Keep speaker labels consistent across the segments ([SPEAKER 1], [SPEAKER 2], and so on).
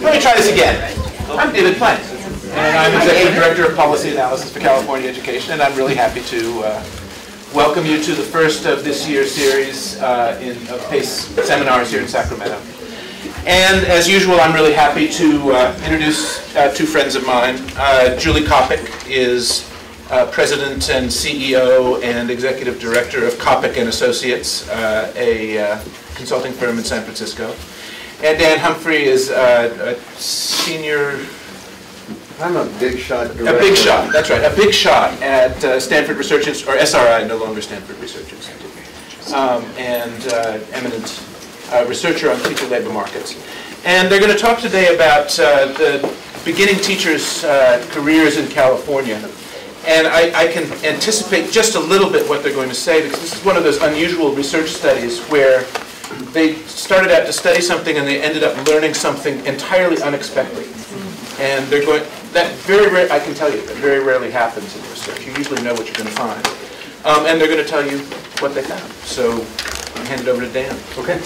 [SPEAKER 1] Let me try this again. I'm David Plank, and I'm Executive Director of Policy Analysis for California Education, and I'm really happy to welcome you to the first of this year's series of PACE seminars here in Sacramento. And as usual, I'm really happy to introduce two friends of mine. Julie Koppich is President and CEO and Executive Director of Koppich and Associates, a consulting firm in San Francisco. And Dan Humphrey is a senior...
[SPEAKER 2] I'm a big shot director.
[SPEAKER 1] A big shot, that's right. A big shot at Stanford Research Institute, or SRI, no longer Stanford Research Institute, and eminent researcher on teacher labor markets. And they're going to talk today about the beginning teachers' careers in California. And I can anticipate just a little bit what they're going to say, because this is one of those unusual research studies where they started out to study something and they ended up learning something entirely unexpected. And they're going, that very rare, I can tell you, that very rarely happens in research. You usually know what you're going to find. And they're going to tell you what they found. So I'll hand it over to Dan.
[SPEAKER 2] Okay.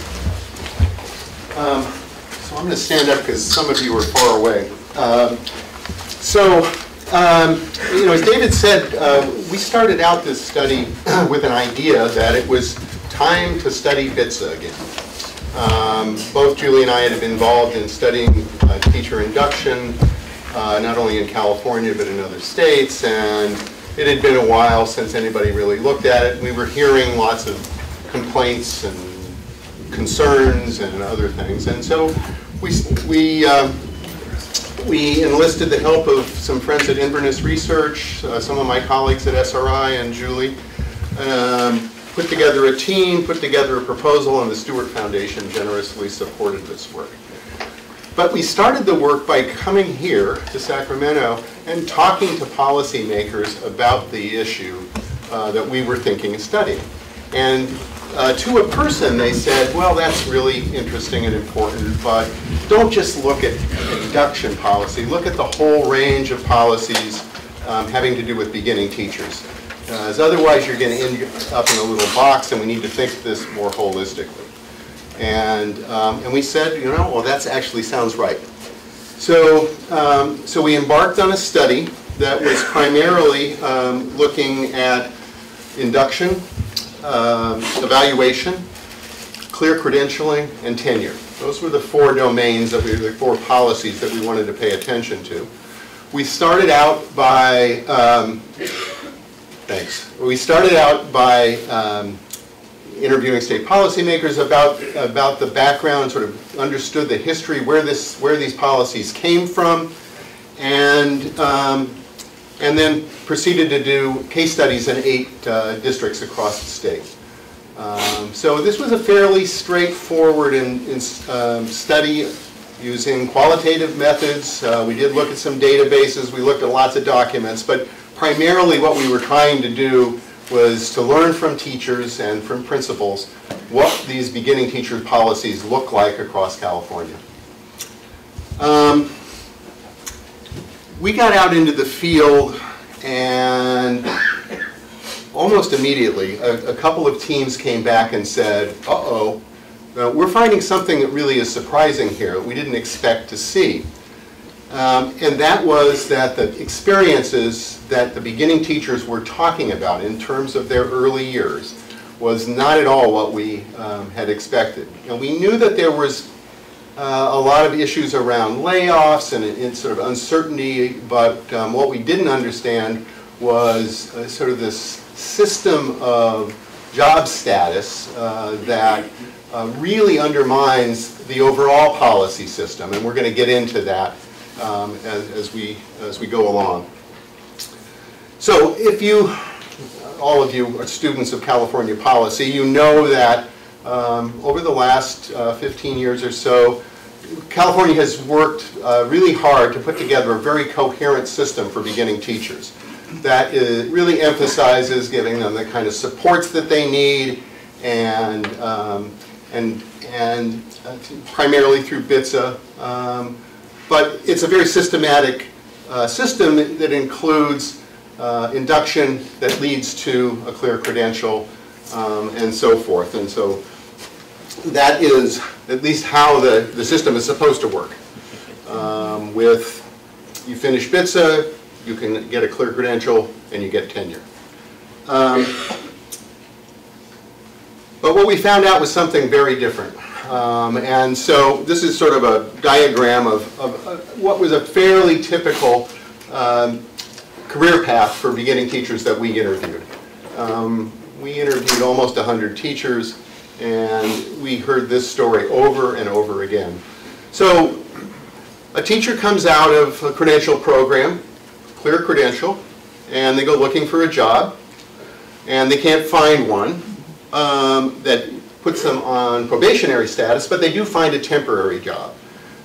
[SPEAKER 2] So I'm going to stand up because some of you are far away. You know, as David said, we started out this study with an idea that it was time to study BTSA again. Both Julie and I had been involved in studying teacher induction, not only in California but in other states, and it had been a while since anybody really looked at it. We were hearing lots of complaints and concerns and other things, and so we enlisted the help of some friends at Inverness Research, some of my colleagues at SRI and Julie, put together a team, put together a proposal, and the Stewart Foundation generously supported this work. But we started the work by coming here to Sacramento and talking to policymakers about the issue that we were thinking of studying. And to a person they said, well, that's really interesting and important, but don't just look at induction policy, look at the whole range of policies having to do with beginning teachers. As otherwise you're going to end up in a little box, and we need to think this more holistically. And we said, you know, well, that actually sounds right. So, so we embarked on a study that was primarily looking at induction, evaluation, clear credentialing, and tenure. Those were the four domains, that the four policies that we wanted to pay attention to. We started out by We started out by interviewing state policymakers about the background, sort of understood the history, where these policies came from, and then proceeded to do case studies in 8 districts across the state. So this was a fairly straightforward study using qualitative methods. We did look at some databases, we looked at lots of documents, but primarily what we were trying to do was to learn from teachers and from principals what these beginning teacher policies look like across California. We got out into the field, and almost immediately a couple of teams came back and said, uh-oh, we're finding something that really is surprising here that we didn't expect to see. And that was that the experiences that the beginning teachers were talking about in terms of their early years was not at all what we had expected. And we knew that there was a lot of issues around layoffs and sort of uncertainty, but what we didn't understand was sort of this system of job status that really undermines the overall policy system, and we're going to get into that as we go along. So if you, all of you are students of California policy, you know that over the last 15 years or so, California has worked really hard to put together a very coherent system for beginning teachers that really emphasizes giving them the kind of supports that they need, and primarily through BTSA. But it's a very systematic system that includes induction that leads to a clear credential and so forth. And so that is at least how the system is supposed to work. with you finish BTSA, you can get a Clear Credential, and you get tenure. But what we found out was something very different. And so this is sort of a diagram of what was a fairly typical career path for beginning teachers that we interviewed. We interviewed almost 100 teachers, and we heard this story over and over again. So a teacher comes out of a credential program, Clear Credential, and they go looking for a job, and they can't find one that puts them on probationary status, but they do find a temporary job.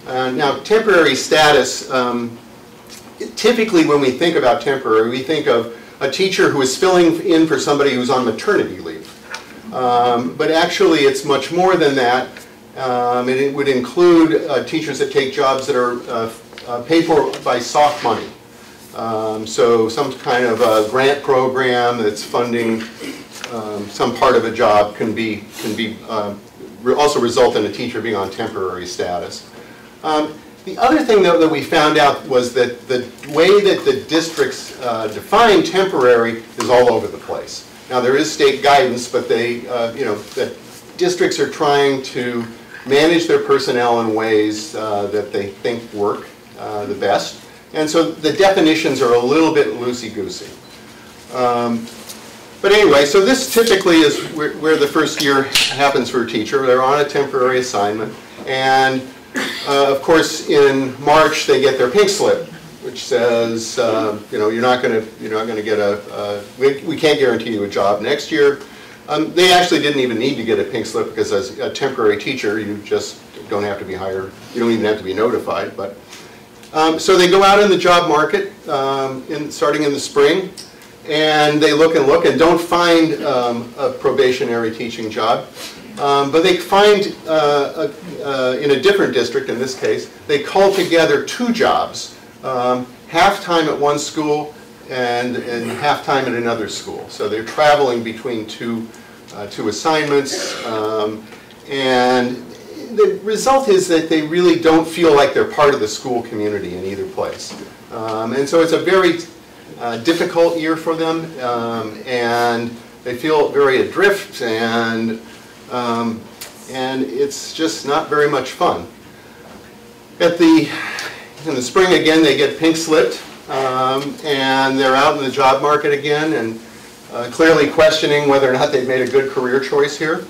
[SPEAKER 2] Now, temporary status, typically when we think about temporary, we think of a teacher who is filling in for somebody who's on maternity leave. But actually, it's much more than that. It would include teachers that take jobs that are paid for by soft money. So some kind of a grant program that's funding some part of a job can also result in a teacher being on temporary status. The other thing though that we found out was that the way that the districts define temporary is all over the place. Now there is state guidance, but they, that districts are trying to manage their personnel in ways that they think work the best. And so the definitions are a little bit loosey-goosey. But anyway, so this typically is where the first year happens for a teacher. They're on a temporary assignment. And of course, in March, they get their pink slip, which says, you're not going to get we can't guarantee you a job next year. They actually didn't even need to get a pink slip because as a temporary teacher, you just don't have to be hired. You don't even have to be notified. But so they go out in the job market starting in the spring, and they look and don't find a probationary teaching job. But they find, in a different district in this case, they call together two jobs, half-time at one school and half-time at another school. So they're traveling between two assignments, and the result is that they really don't feel like they're part of the school community in either place. And so it's a very difficult year for them, and they feel very adrift, and it's just not very much fun. In the spring again, they get pink slipped, and they're out in the job market again, and clearly questioning whether or not they've made a good career choice here.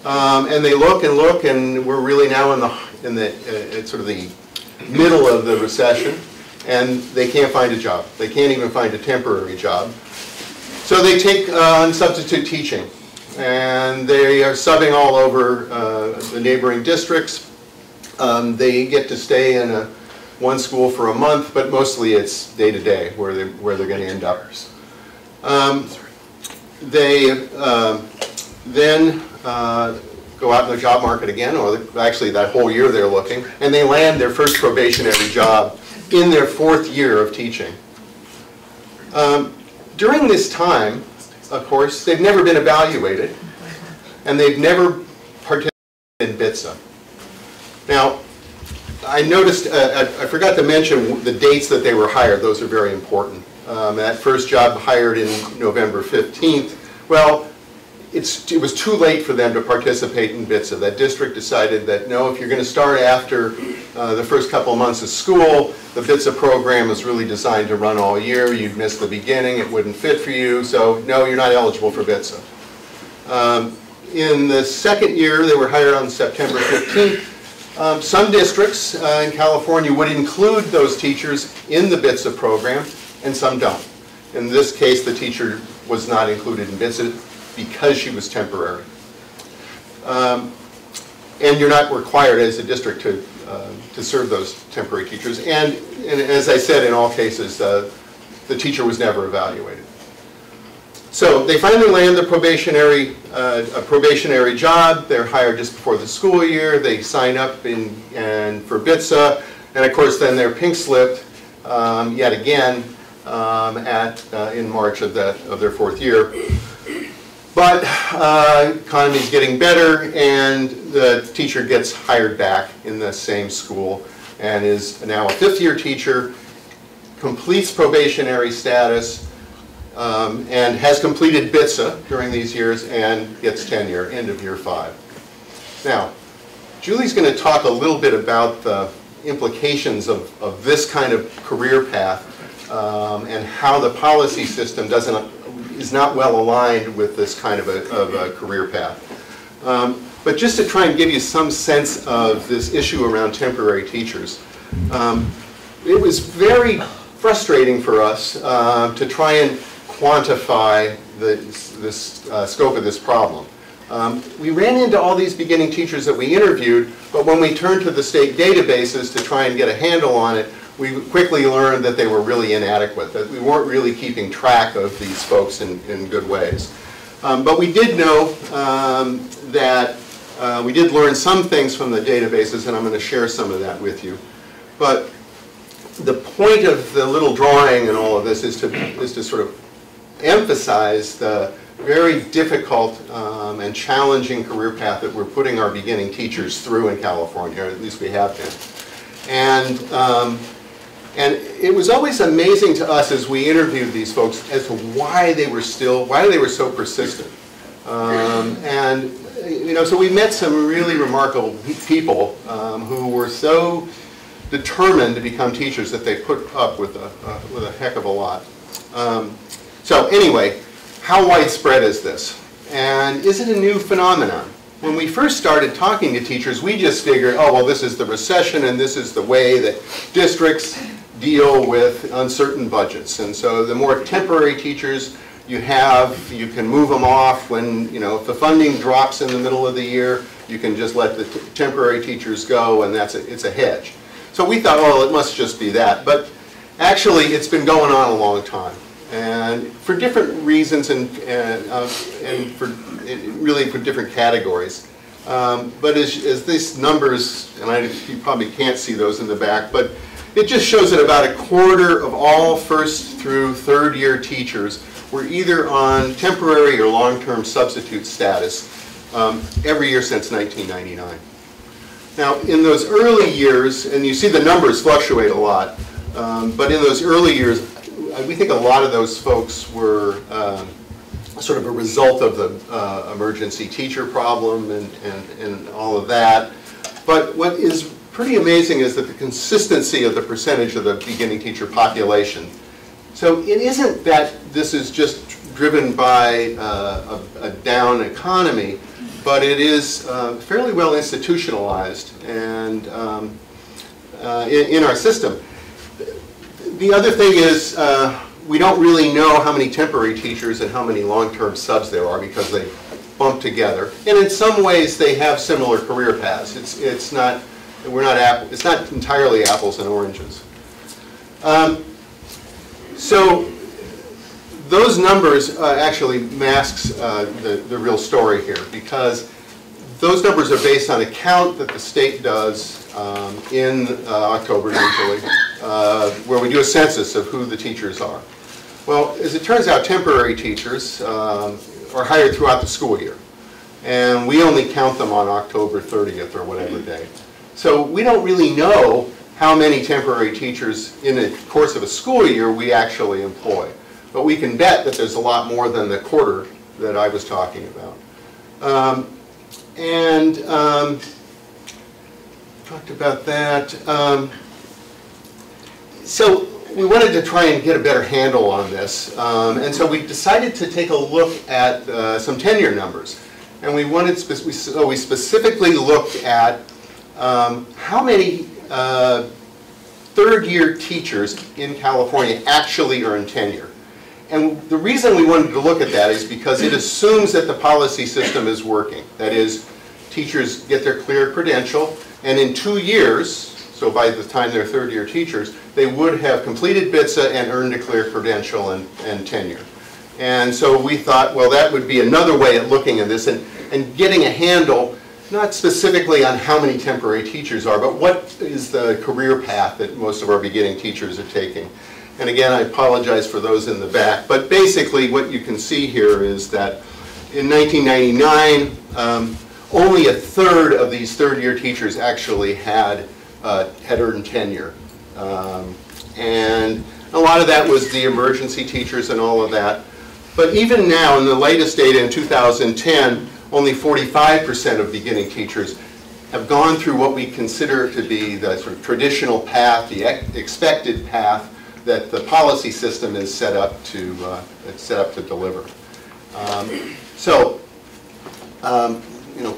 [SPEAKER 2] And they look, and we're really now in the sort of the middle of the recession, and they can't find a job. They can't even find a temporary job. So they take on substitute teaching, and they are subbing all over the neighboring districts. They get to stay in one school for a month, but mostly it's day-to-day where they're going to end up. They then go out in the job market again, or actually that whole year they're looking, and they land their first probationary job in their 4th year of teaching. During this time, of course, they've never been evaluated, and they've never participated in BTSA. Now, I noticed, I forgot to mention the dates that they were hired. Those are very important. That first job hired in November 15th. Well, it was too late for them to participate in BTSA. That district decided that no, if you're going to start after the first couple of months of school, the BTSA program is really designed to run all year. You'd miss the beginning. It wouldn't fit for you. So no, you're not eligible for BTSA. In the second year, they were hired on September 15th. Some districts in California would include those teachers in the BTSA program, and some don't. In this case, the teacher was not included in BTSA because she was temporary. And you're not required as a district to serve those temporary teachers. And as I said, in all cases, the teacher was never evaluated. So they finally land a probationary job. They're hired just before the school year. They sign up for BTSA, and of course then they're pink slipped yet again in March of their 4th year. But economy's getting better, and the teacher gets hired back in the same school. and is now a fifth-year teacher, completes probationary status, and has completed BTSA during these years and gets tenure, end of year 5. Now, Julie's going to talk a little bit about the implications of this kind of career path and how the policy system is not well aligned with this kind of a career path. But just to try and give you some sense of this issue around temporary teachers, it was very frustrating for us to try and quantify this scope of this problem. We ran into all these beginning teachers that we interviewed, but when we turned to the state databases to try and get a handle on it, we quickly learned that they were really inadequate, that we weren't really keeping track of these folks in good ways. But we did know that we did learn some things from the databases, and I'm going to share some of that with you. But the point of the little drawing and all of this is to sort of emphasize the very difficult and challenging career path that we're putting our beginning teachers through in California, or at least we have been. And it was always amazing to us as we interviewed these folks as to why they were so persistent. And you know, so we met some really remarkable people who were so determined to become teachers that they put up with a heck of a lot. So anyway, how widespread is this? And is it a new phenomenon? When we first started talking to teachers, we just figured, oh, well, this is the recession and this is the way that districts deal with uncertain budgets. And so the more temporary teachers you have, you can move them off when, you know, if the funding drops in the middle of the year, you can just let the temporary teachers go, and it's a hedge. So we thought, well, it must just be that. But actually, it's been going on a long time. And for different reasons and really for different categories. But as these numbers, and you probably can't see those in the back, but it just shows that about a quarter of all first through third year teachers were either on temporary or long-term substitute status every year since 1999. Now, in those early years, and you see the numbers fluctuate a lot, but in those early years, we think a lot of those folks were sort of a result of the emergency teacher problem and all of that. But what is pretty amazing is that the consistency of the percentage of the beginning teacher population. So it isn't that this is just driven by a down economy, but it is fairly well institutionalized and in our system. The other thing is we don't really know how many temporary teachers and how many long-term subs there are because they bump together. And in some ways they have similar career paths. It's not entirely apples and oranges. So those numbers actually masks the real story here, because those numbers are based on a count that the state does in October usually, where we do a census of who the teachers are. Well, as it turns out, temporary teachers are hired throughout the school year, and we only count them on October 30th or whatever day. So we don't really know how many temporary teachers in the course of a school year we actually employ. But we can bet that there's a lot more than the quarter that I was talking about. Talked about that. So we wanted to try and get a better handle on this. And so we decided to take a look at some tenure numbers. And we specifically looked at how many third-year teachers in California actually earn tenure. And the reason we wanted to look at that is because it assumes that the policy system is working. That is, teachers get their Clear Credential, and in 2 years, so by the time they're third-year teachers, they would have completed BTSA and earned a Clear Credential and tenure. And so we thought, well, that would be another way of looking at this and getting a handle, not specifically on how many temporary teachers are, but what is the career path that most of our beginning teachers are taking. And again, I apologize for those in the back, but basically what you can see here is that in 1999, only a third of these third-year teachers actually had had earned tenure. And a lot of that was the emergency teachers and all of that. But even now, in the latest data in 2010, only 45% of beginning teachers have gone through what we consider to be the sort of traditional path, the expected path that the policy system is set up to deliver.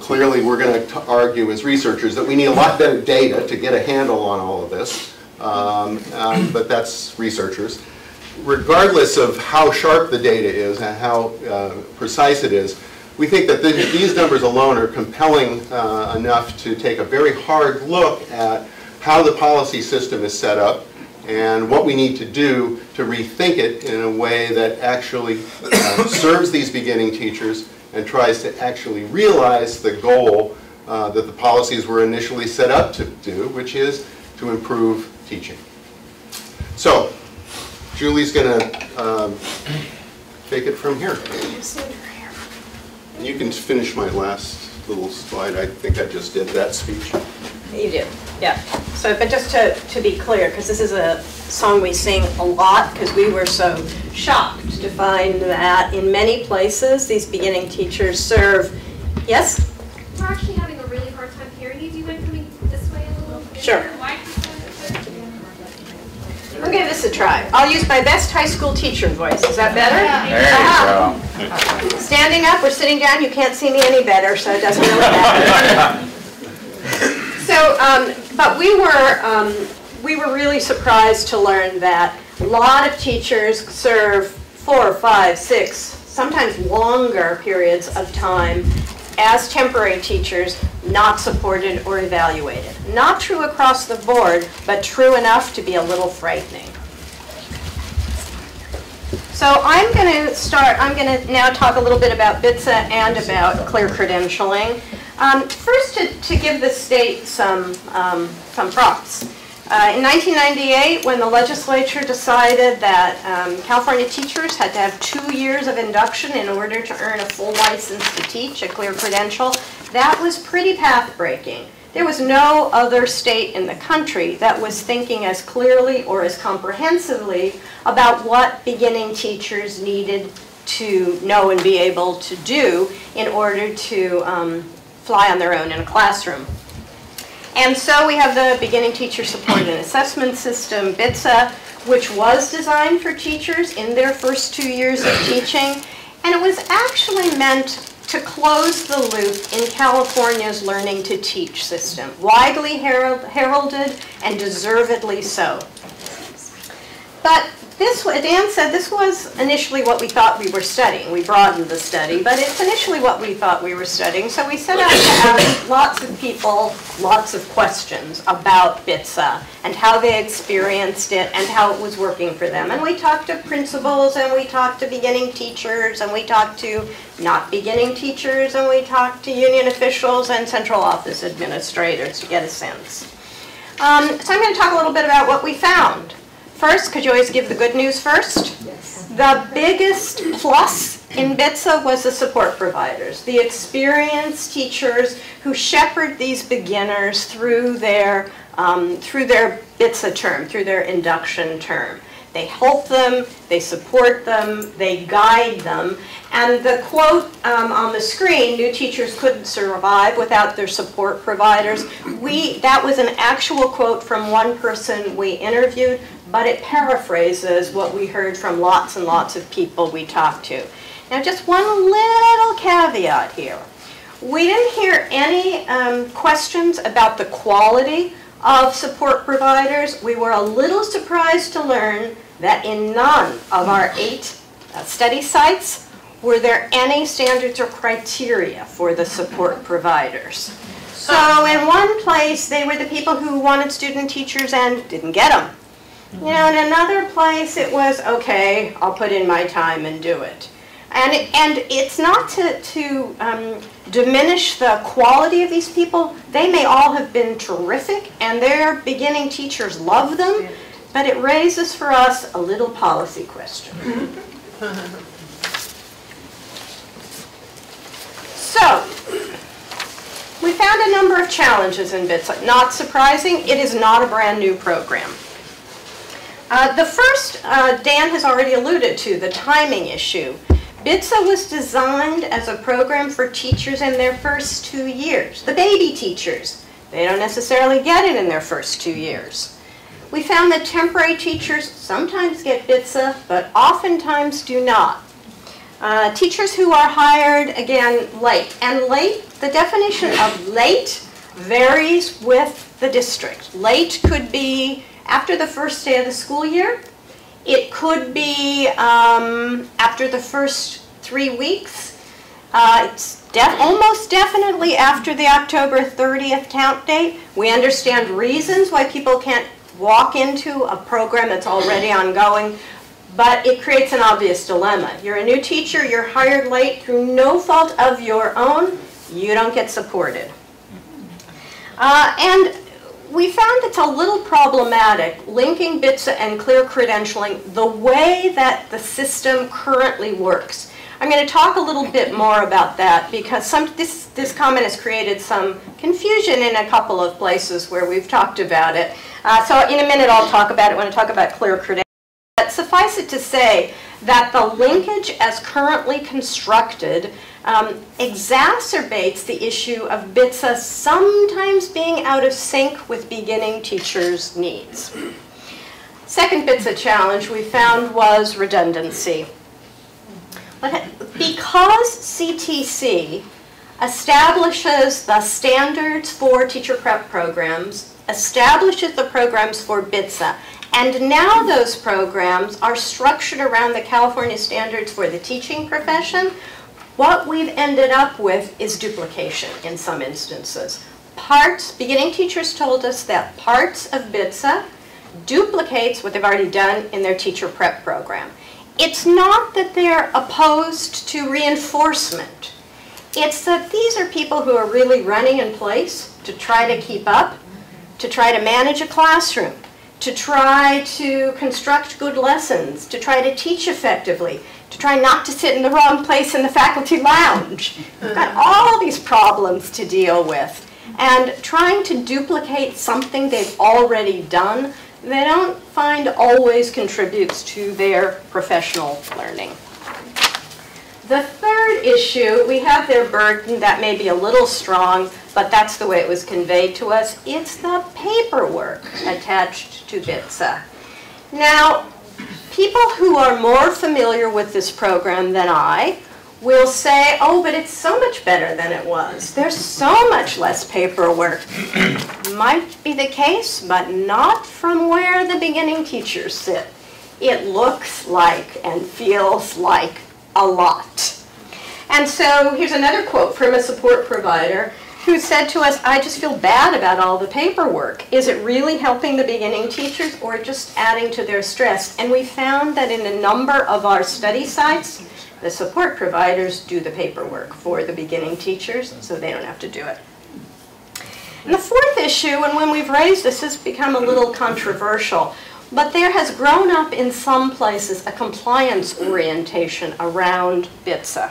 [SPEAKER 2] Clearly we're going to argue as researchers that we need a lot better data to get a handle on all of this, but that's researchers. Regardless of how sharp the data is and how precise it is, we think that these numbers alone are compelling enough to take a very hard look at how the policy system is set up and what we need to do to rethink it in a way that actually serves these beginning teachers and tries to actually realize the goal that the policies were initially set up to do, which is to improve teaching. So, Julie's going to take it from here. And you can finish my last little slide. I think I just did that speech.
[SPEAKER 3] You did, yeah. So, but just to be clear, because this is a song we sing a lot, because we were so shocked to find that in many places these beginning teachers serve. Yes?
[SPEAKER 4] We're actually having a really hard time hearing you. Do you mind coming this way a little?
[SPEAKER 3] Sure. We'll give this a try. I'll use my best high school teacher voice. Is that better?
[SPEAKER 5] There you go.
[SPEAKER 3] Standing up or sitting down, you can't see me any better, so it doesn't really matter. So, but we were really surprised to learn that a lot of teachers serve 4, 5, 6, sometimes longer periods of time as temporary teachers, not supported or evaluated. Not true across the board, but true enough to be a little frightening. So I'm going to now talk a little bit about BTSA and about clear credentialing. First, to give the state some props. In 1998, when the legislature decided that California teachers had to have 2 years of induction in order to earn a full license to teach, a clear credential, that was pretty path-breaking. There was no other state in the country that was thinking as clearly or as comprehensively about what beginning teachers needed to know and be able to do in order to fly on their own in a classroom. And so we have the Beginning Teacher Support and Assessment System, BTSA, which was designed for teachers in their first 2 years of teaching. And it was actually meant to close the loop in California's learning to teach system, widely heralded and deservedly so. But this, Dan said, this was initially what we thought we were studying. We broadened the study, but it's initially what we thought we were studying. So we set out to ask lots of people lots of questions about BTSA and how they experienced it and how it was working for them. And we talked to principals, and we talked to beginning teachers, and we talked to not beginning teachers, and we talked to union officials and central office administrators to get a sense. So I'm going to talk a little bit about what we found. First, could you always give the good news first? Yes. The biggest plus in BTSA was the support providers, the experienced teachers who shepherd these beginners through their BTSA term, through their induction term. They help them, they support them, they guide them. And the quote on the screen, new teachers couldn't survive without their support providers. That was an actual quote from one person we interviewed, but it paraphrases what we heard from lots and lots of people we talked to. Now, just one little caveat here. We didn't hear any questions about the quality of support providers. We were a little surprised to learn that in none of our 8 study sites were there any standards or criteria for the support providers. So in one place, they were the people who wanted student teachers and didn't get them. You know, in another place, it was, okay, I'll put in my time and do it. And it's not to diminish the quality of these people. They may all have been terrific, and their beginning teachers love them, but it raises for us a little policy question. So, We found a number of challenges in BTSA. Not surprising, it is not a brand new program. The first, Dan has already alluded to, the timing issue. BTSA was designed as a program for teachers in their first 2 years, the baby teachers. They don't necessarily get it in their first 2 years. We found that temporary teachers sometimes get BTSA, but oftentimes do not. Teachers who are hired, again, late. And late, the definition of late varies with the district. Late could be after the first day of the school year. It could be after the first 3 weeks. It's almost definitely after the October 30th count date. We understand reasons why people can't walk into a program that's already ongoing, but it creates an obvious dilemma. You're a new teacher, you're hired late through no fault of your own, you don't get supported. And we found it's a little problematic linking BTSA and Clear Credentialing the way that the system currently works. I'm going to talk a little bit more about that because this comment has created some confusion in a couple of places where we've talked about it. So in a minute I'll talk about it when I talk about Clear Credentialing. But suffice it to say that the linkage as currently constructed exacerbates the issue of BTSA sometimes being out of sync with beginning teachers' needs. Second BTSA challenge we found was redundancy. Because CTC establishes the standards for teacher prep programs, establishes the programs for BTSA, and now those programs are structured around the California standards for the teaching profession, what we've ended up with is duplication in some instances. Beginning teachers told us that parts of BTSA duplicates what they've already done in their teacher prep program. It's not that they're opposed to reinforcement. It's that these are people who are really running in place to try to keep up, to try to manage a classroom, to try to construct good lessons, to try to teach effectively, to try not to sit in the wrong place in the faculty lounge. We've got all these problems to deal with. And trying to duplicate something they've already done, they don't find always contributes to their professional learning. The third issue, we have their burden that may be a little strong, but that's the way it was conveyed to us. It's the paperwork attached to BTSA. Now, people who are more familiar with this program than I will say, oh, but it's so much better than it was. There's so much less paperwork. Might be the case, but not from where the beginning teachers sit. It looks like and feels like a lot. And so here's another quote from a support provider who said to us, I just feel bad about all the paperwork. Is it really helping the beginning teachers or just adding to their stress? And we found that in a number of our study sites, the support providers do the paperwork for the beginning teachers, so they don't have to do it. And the fourth issue, and when we've raised this, has become a little controversial, but there has grown up in some places a compliance orientation around BTSA.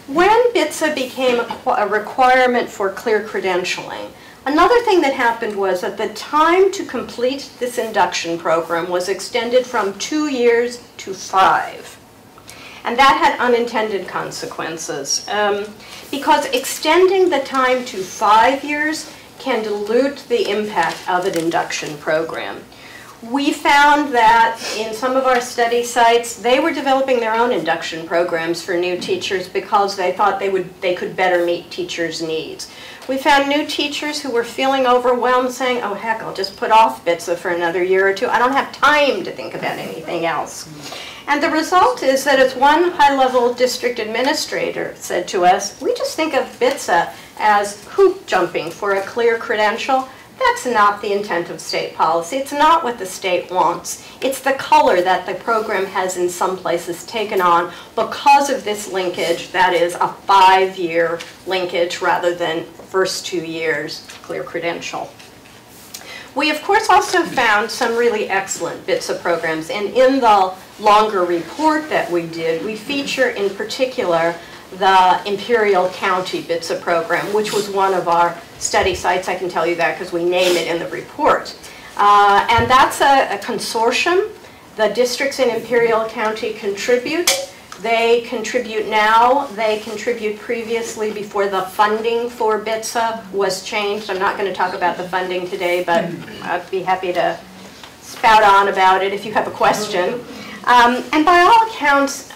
[SPEAKER 3] When BTSA became a requirement for Clear Credentialing, another thing that happened was that the time to complete this induction program was extended from 2 years to 5. And that had unintended consequences because extending the time to 5 years can dilute the impact of an induction program. We found that in some of our study sites, they were developing their own induction programs for new teachers because they thought they could better meet teachers' needs. We found new teachers who were feeling overwhelmed saying, oh heck, I'll just put off BTSA for another year or two. I don't have time to think about anything else. And the result is that as one high-level district administrator said to us, we just think of BTSA as hoop jumping for a clear credential. That's not the intent of state policy. It's not what the state wants. It's the color that the program has in some places taken on because of this linkage that is a 5-year linkage rather than first 2 years clear credential. We, of course, also found some really excellent BTSA programs, and in the longer report that we did, we feature in particular the Imperial County BTSA program, which was one of our study sites. I can tell you that because we name it in the report. And that's a consortium. The districts in Imperial County contribute. They contribute now. They contribute previously before the funding for BTSA was changed. I'm not going to talk about the funding today, but I'd be happy to spout on about it if you have a question. And by all accounts,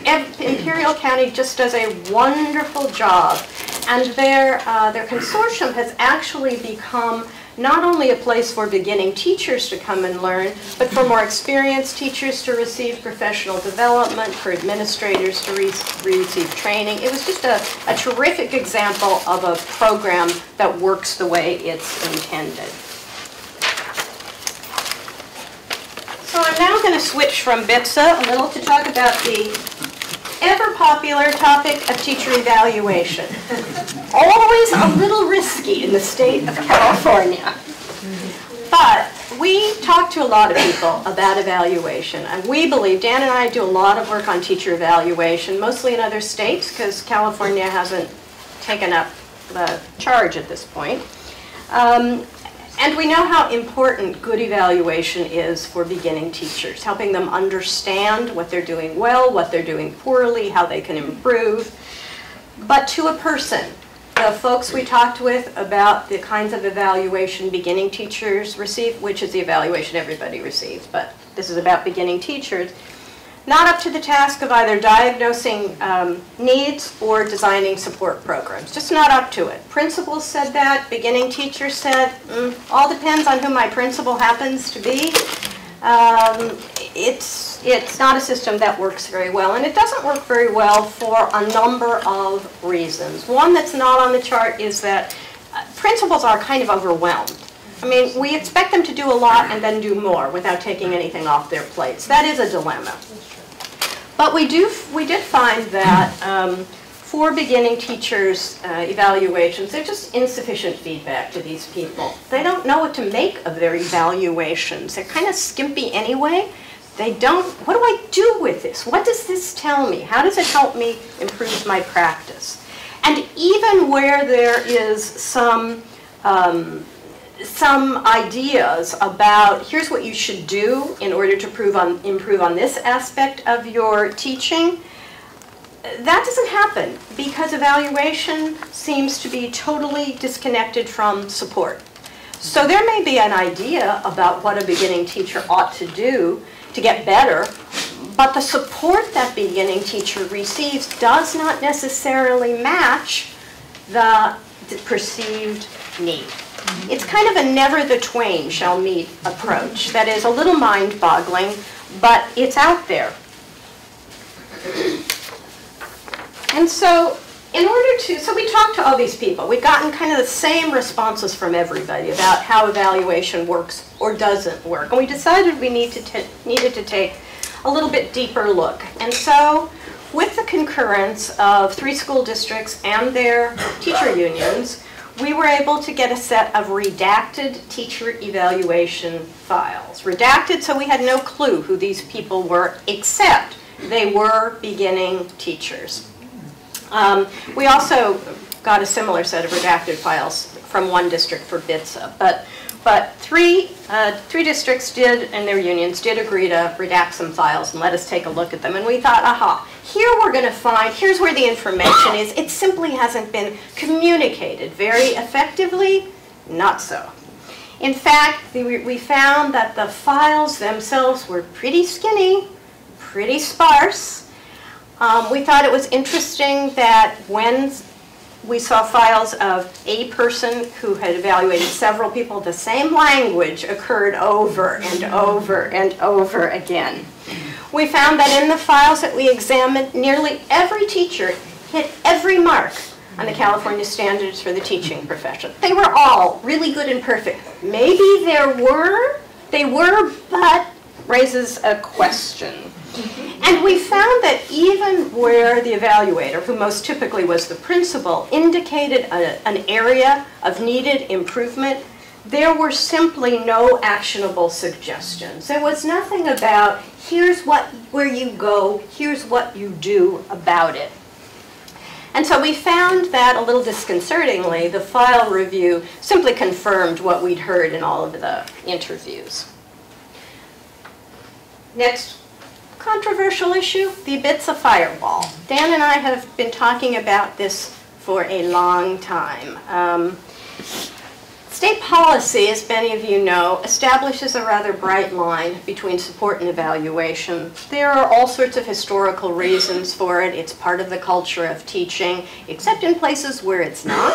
[SPEAKER 3] Imperial County just does a wonderful job. And their consortium has actually become not only a place for beginning teachers to come and learn, but for more experienced teachers to receive professional development, for administrators to receive training. It was just a terrific example of a program that works the way it's intended. So I'm now going to switch from BTSA a little to talk about the ever-popular topic of teacher evaluation. Always a little risky in the state of California. But we talk to a lot of people about evaluation, and we believe, Dan and I do a lot of work on teacher evaluation, mostly in other states, because California hasn't taken up the charge at this point. And we know how important good evaluation is for beginning teachers, helping them understand what they're doing well, what they're doing poorly, how they can improve. But to a person, the folks we talked with about the kinds of evaluation beginning teachers receive, which is the evaluation everybody receives, but this is about beginning teachers, not up to the task of either diagnosing needs or designing support programs. Just not up to it. Principals said that. Beginning teachers said, all depends on who my principal happens to be. It's not a system that works very well, and it doesn't work very well for a number of reasons. One that's not on the chart is that principals are kind of overwhelmed. I mean, we expect them to do a lot and then do more without taking anything off their plates. That is a dilemma. But we did find that for beginning teachers' evaluations, there's just insufficient feedback to these people. They don't know what to make of their evaluations. They're kind of skimpy anyway. They don't, what do I do with this? What does this tell me? How does it help me improve my practice? And even where there is some ideas about here's what you should do in order to improve on this aspect of your teaching, that doesn't happen because evaluation seems to be totally disconnected from support. So there may be an idea about what a beginning teacher ought to do to get better, but the support that beginning teacher receives does not necessarily match the perceived need. It's kind of a never the twain shall meet approach that is a little mind-boggling, but it's out there. And so we talked to all these people. We've gotten kind of the same responses from everybody about how evaluation works or doesn't work. And we decided we needed to take a little bit deeper look. And so with the concurrence of 3 school districts and their teacher unions, we were able to get a set of redacted teacher evaluation files. Redacted, so we had no clue who these people were, except they were beginning teachers. We also got a similar set of redacted files from one district for BTSA, but three districts did, and their unions did agree to redact some files and let us take a look at them. And we thought, aha, here we're going to find, here's where the information is. It simply hasn't been communicated very effectively. Not so. In fact, we found that the files themselves were pretty skinny, pretty sparse. We thought it was interesting that when we saw files of a person who had evaluated several people, the same language occurred over and over and over again. We found that in the files that we examined, nearly every teacher hit every mark on the California standards for the teaching profession. They were all really good and perfect. Maybe they were, but raises a question. And we found that even where the evaluator, who most typically was the principal, indicated an area of needed improvement, there were simply no actionable suggestions. There was nothing about, here's where you go, here's what you do about it. And so we found that, a little disconcertingly, the file review simply confirmed what we'd heard in all of the interviews. Next controversial issue, the BTSA firewall. Dan and I have been talking about this for a long time. State policy, as many of you know, establishes a rather bright line between support and evaluation. There are all sorts of historical reasons for it. It's part of the culture of teaching, except in places where it's not.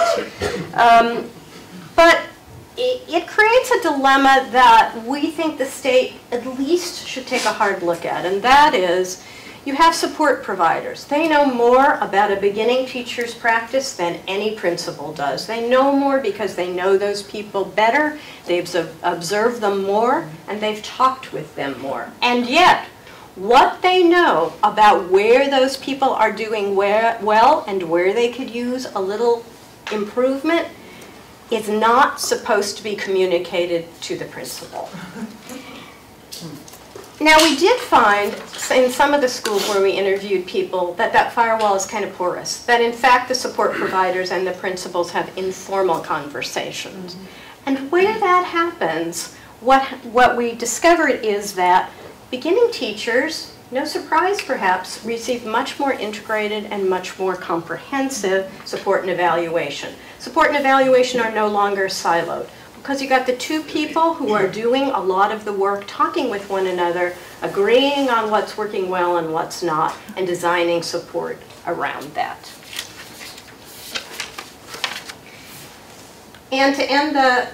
[SPEAKER 3] But it creates a dilemma that we think the state at least should take a hard look at, and that is, you have support providers. They know more about a beginning teacher's practice than any principal does. They know more because they know those people better, they've observed them more, and they've talked with them more. And yet, what they know about where those people are doing well and where they could use a little improvement is not supposed to be communicated to the principal. Now, we did find in some of the schools where we interviewed people that that firewall is kind of porous, that in fact the support providers and the principals have informal conversations. And where that happens, what we discovered is that beginning teachers, no surprise perhaps, receive much more integrated and much more comprehensive support and evaluation. Support and evaluation are no longer siloed, because you got the two people who are doing a lot of the work, talking with one another, agreeing on what's working well and what's not, and designing support around that. And to end the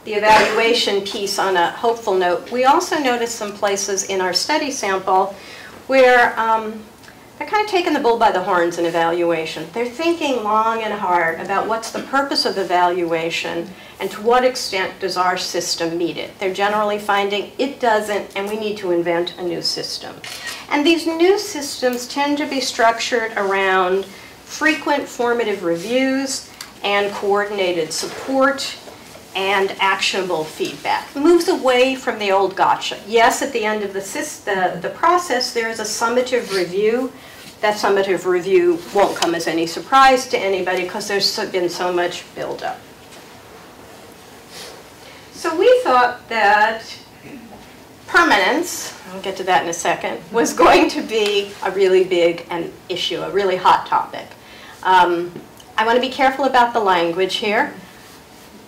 [SPEAKER 3] evaluation piece on a hopeful note, we also noticed some places in our study sample where they're kind of taking the bull by the horns in evaluation. They're thinking long and hard about what's the purpose of evaluation and to what extent does our system meet it. They're generally finding it doesn't, and we need to invent a new system. And these new systems tend to be structured around frequent formative reviews and coordinated support and actionable feedback. It moves away from the old gotcha. Yes, at the end of the process, there is a summative review. That summative review won't come as any surprise to anybody because there's been so much buildup. So we thought that permanence, I'll get to that in a second, was going to be a really big issue, a really hot topic. I want to be careful about the language here.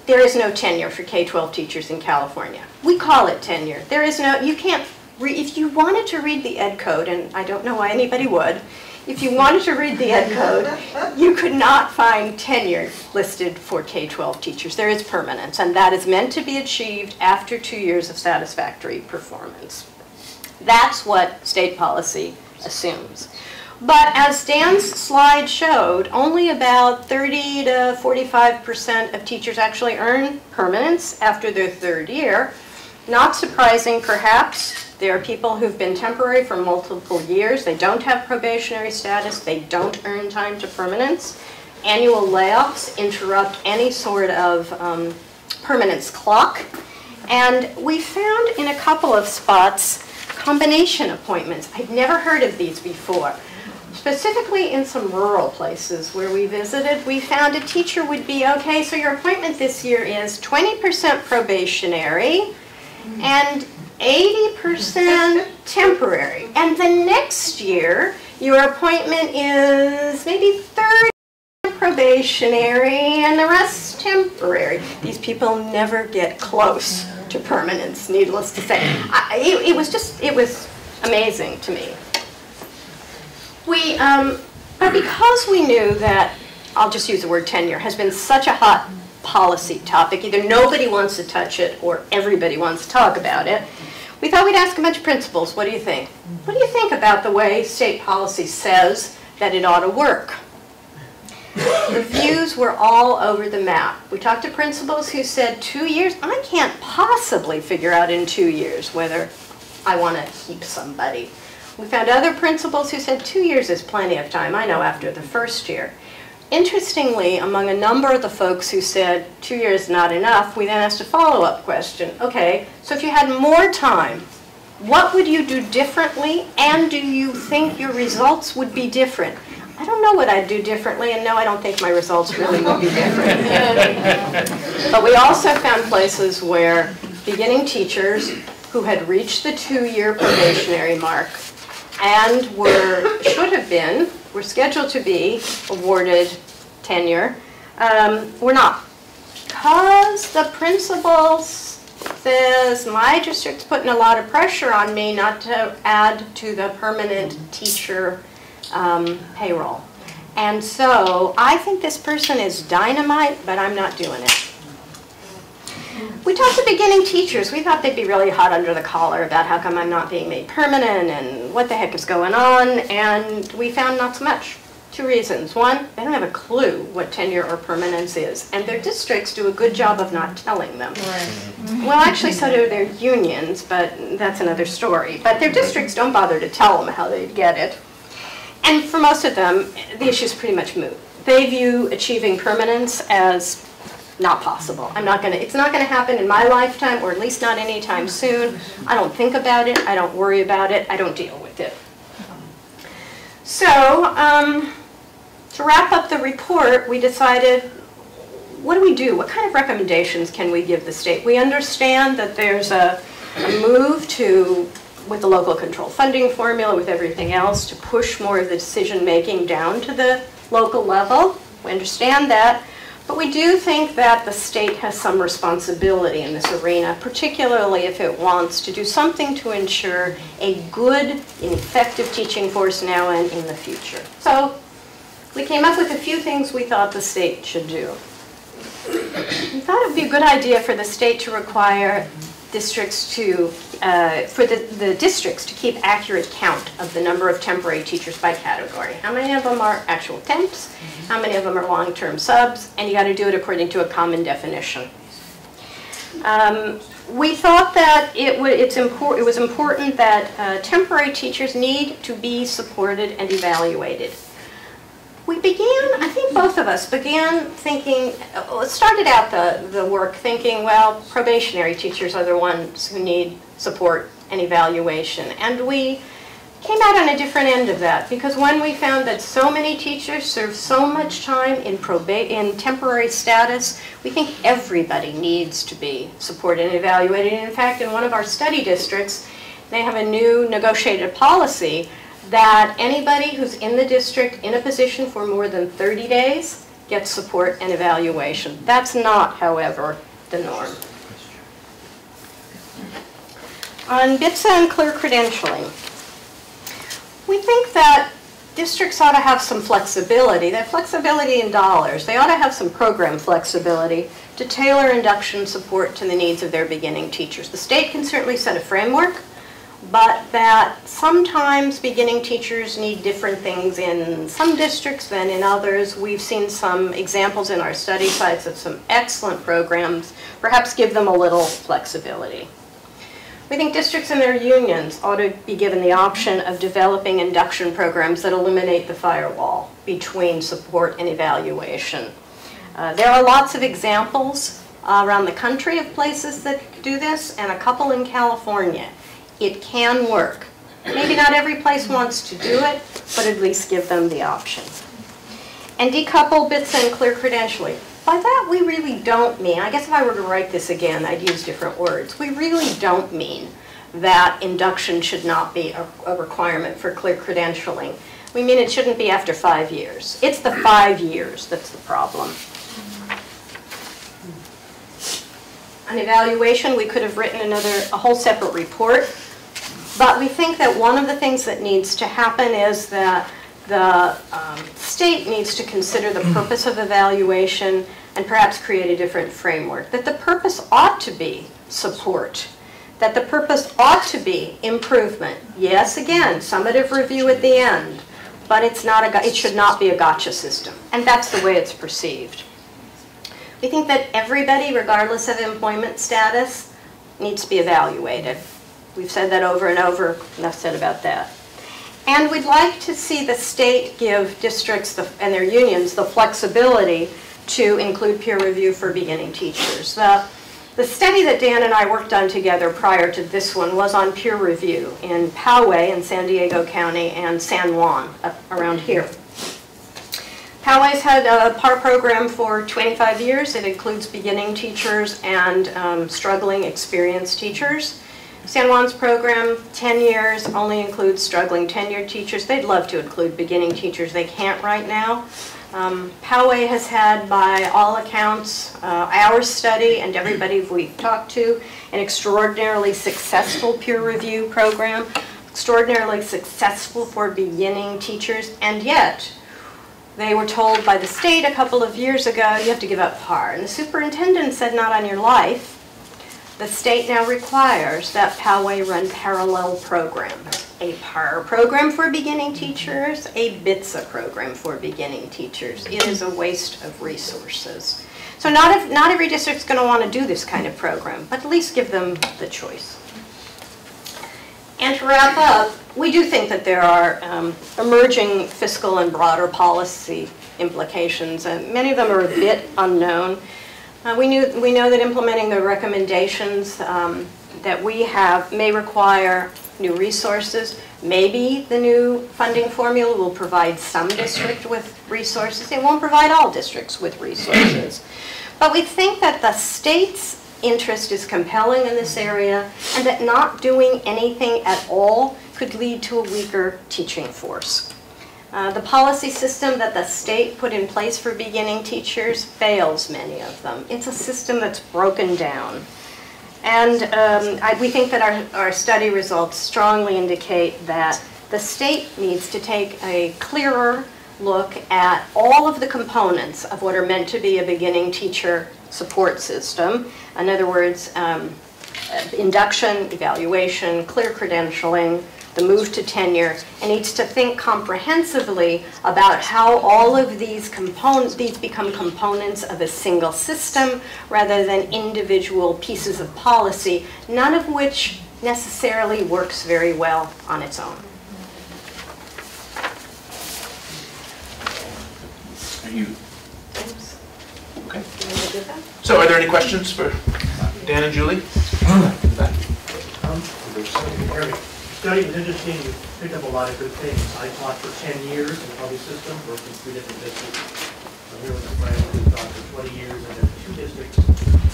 [SPEAKER 3] There is no tenure for K-12 teachers in California. We call it tenure. There is no, you can't, if you wanted to read the ed code, and I don't know why anybody would, if you wanted to read the ed code, you could not find tenure listed for K-12 teachers. There is permanence, and that is meant to be achieved after 2 years of satisfactory performance. That's what state policy assumes. But as Dan's slide showed, only about 30 to 45% of teachers actually earn permanence after their third year. Not surprising, perhaps. There are people who've been temporary for multiple years. They don't have probationary status. They don't earn time to permanence. Annual layoffs interrupt any sort of permanence clock. And we found in a couple of spots combination appointments. I'd never heard of these before. Specifically in some rural places where we visited, we found a teacher would be, okay, so your appointment this year is 20% probationary and 80% temporary. And the next year, your appointment is maybe 30% probationary and the rest temporary. These people never get close to permanence, needless to say. It was amazing to me. But because we knew that, I'll just use the word tenure, has been such a hot policy topic, either nobody wants to touch it or everybody wants to talk about it, we thought we'd ask a bunch of principals, what do you think? What do you think about the way state policy says that it ought to work? The views were all over the map. We talked to principals who said 2 years, I can't possibly figure out in 2 years whether I want to keep somebody. We found other principals who said 2 years is plenty of time. I know after the first year. Interestingly, among a number of the folks who said 2 years is not enough, we then asked a follow-up question. Okay, so if you had more time, what would you do differently, and do you think your results would be different? I don't know what I'd do differently, and no, I don't think my results really would be different. But we also found places where beginning teachers who had reached the 2-year probationary mark and were scheduled to be awarded tenure, were not. Because the principal says, my district's putting a lot of pressure on me not to add to the permanent teacher payroll. And so I think this person is dynamite, but I'm not doing it. We talked to beginning teachers. We thought they'd be really hot under the collar about how come I'm not being made permanent and what the heck is going on, and we found not so much. 2 reasons. One, they don't have a clue what tenure or permanence is, and their districts do a good job of not telling them. Right. Well, actually, so do their unions, but that's another story. But their districts don't bother to tell them how they'd get it. And for most of them, the issue is pretty much moot. They view achieving permanence as not possible. It's not gonna happen in my lifetime, or at least not anytime soon. I don't think about it, I don't worry about it, I don't deal with it. So, to wrap up the report, we decided, what do we do? What kind of recommendations can we give the state? We understand that there's a move to, with the local control funding formula, with everything else, to push more of the decision-making down to the local level. We understand that. But we do think that the state has some responsibility in this arena, particularly if it wants to do something to ensure a good and effective teaching force now and in the future. So we came up with a few things we thought the state should do. We thought it would be a good idea for the state to require districts to, for the districts to keep accurate count of the number of temporary teachers by category. How many of them are actual temps? How many of them are long-term subs? And you got to do it according to a common definition. We thought that it was important that temporary teachers need to be supported and evaluated. We began, I think both of us began thinking, started out the work thinking, well, probationary teachers are the ones who need support and evaluation. And we came out on a different end of that, because when we found that so many teachers serve so much time in temporary status, we think everybody needs to be supported and evaluated. And in fact, in one of our study districts, they have a new negotiated policy that anybody who's in the district in a position for more than 30 days gets support and evaluation. That's not, however, the norm. On BTSA and clear credentialing, we think that districts ought to have some flexibility. That flexibility in dollars. They ought to have some program flexibility to tailor induction support to the needs of their beginning teachers. The state can certainly set a framework, but that sometimes beginning teachers need different things in some districts than in others. We've seen some examples in our study sites of some excellent programs. Perhaps give them a little flexibility. We think districts and their unions ought to be given the option of developing induction programs that eliminate the firewall between support and evaluation. There are lots of examples around the country of places that do this, and a couple in California. It can work. Maybe not every place wants to do it, but at least give them the option. And decouple BTSA and clear credentialing. By that, we really don't mean, I guess if I were to write this again, I'd use different words. We really don't mean that induction should not be a requirement for clear credentialing. We mean it shouldn't be after 5 years. It's the 5 years that's the problem. On evaluation, we could have written a whole separate report. But we think that one of the things that needs to happen is that the state needs to consider the purpose of evaluation and perhaps create a different framework. That the purpose ought to be support. That the purpose ought to be improvement. Yes, again, summative review at the end, but it should not be a gotcha system. And that's the way it's perceived. We think that everybody, regardless of employment status, needs to be evaluated. We've said that over and over, enough said about that. And we'd like to see the state give districts and their unions the flexibility to include peer review for beginning teachers. The study that Dan and I worked on together prior to this one was on peer review in Poway in San Diego County and San Juan, up around here. Poway's had a PAR program for 25 years. It includes beginning teachers and struggling experienced teachers. San Juan's program, 10 years, only includes struggling tenured teachers. They'd love to include beginning teachers. They can't right now. Poway has had, by all accounts, our study and everybody we've talked to, an extraordinarily successful peer review program, extraordinarily successful for beginning teachers, and yet they were told by the state a couple of years ago, you have to give up PAR. And the superintendent said, not on your life. The state now requires that Poway run parallel programs. A PAR program for beginning teachers, a BTSA program for beginning teachers. It is a waste of resources. So not every district's going to want to do this kind of program, but at least give them the choice. And to wrap up, we do think that there are emerging fiscal and broader policy implications. Many of them are a bit unknown. We know that implementing the recommendations that we have may require new resources. Maybe the new funding formula will provide some district with resources. It won't provide all districts with resources. But we think that the state's interest is compelling in this area, and that not doing anything at all could lead to a weaker teaching force. The policy system that the state put in place for beginning teachers fails many of them. It's a system that's broken down. And we think that our study results strongly indicate that the state needs to take a clearer look at all of the components of what are meant to be a beginning teacher support system. In other words, induction, evaluation, clear credentialing, the move to tenure, and needs to think comprehensively about how all of these become components of a single system rather than individual pieces of policy, none of which necessarily works very well on its own.
[SPEAKER 1] Are you? Okay. So are there any questions for Dan and Julie?
[SPEAKER 6] Study was interesting. You picked up a lot of good things. I taught for 10 years in the public system, worked in 3 different districts. I'm here with a friend who taught for 20 years in 2 districts.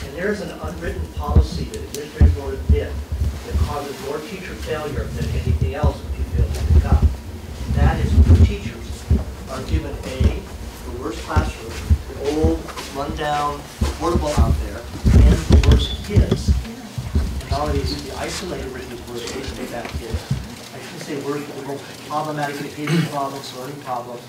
[SPEAKER 6] And there's an unwritten policy that administrators won't admit that causes more teacher failure than anything else that you fail to pick up. That is when teachers are given the worst classroom, the old, run-down, portable out there, and the worst kids. And all of these would be isolated with these worst kids and bad kids. I shouldn't say worse, but the most problematic behavior problems, learning problems.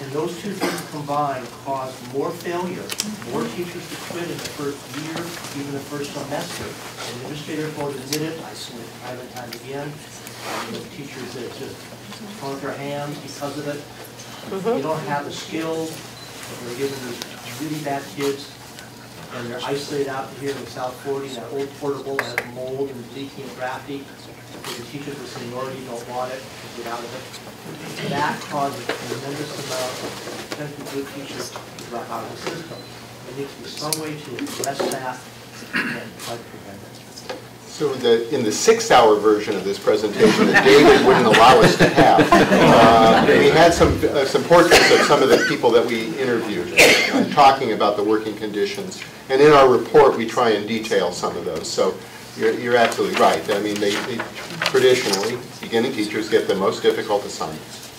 [SPEAKER 6] And those 2 things combined cause more failure, more teachers to quit in the first year, even the first semester. And administrators won't admit it. I see it time and time again. Those teachers that just throw their hands because of it. You don't have the skills. They're given these really bad kids, and they're isolated out here in South 40, that old portable that has mold and leaky and drafty. The teachers with seniority don't want it to get out of it. That causes a tremendous amount of potential good teachers to drop out of the system. There needs to be some way to address that and try to prevent it.
[SPEAKER 2] So in the 6-hour version of this presentation that David wouldn't allow us to have, we had some portraits of some of the people that we interviewed talking about the working conditions. And in our report, we try and detail some of those. So you're absolutely right. I mean, they traditionally, beginning teachers get the most difficult assignments.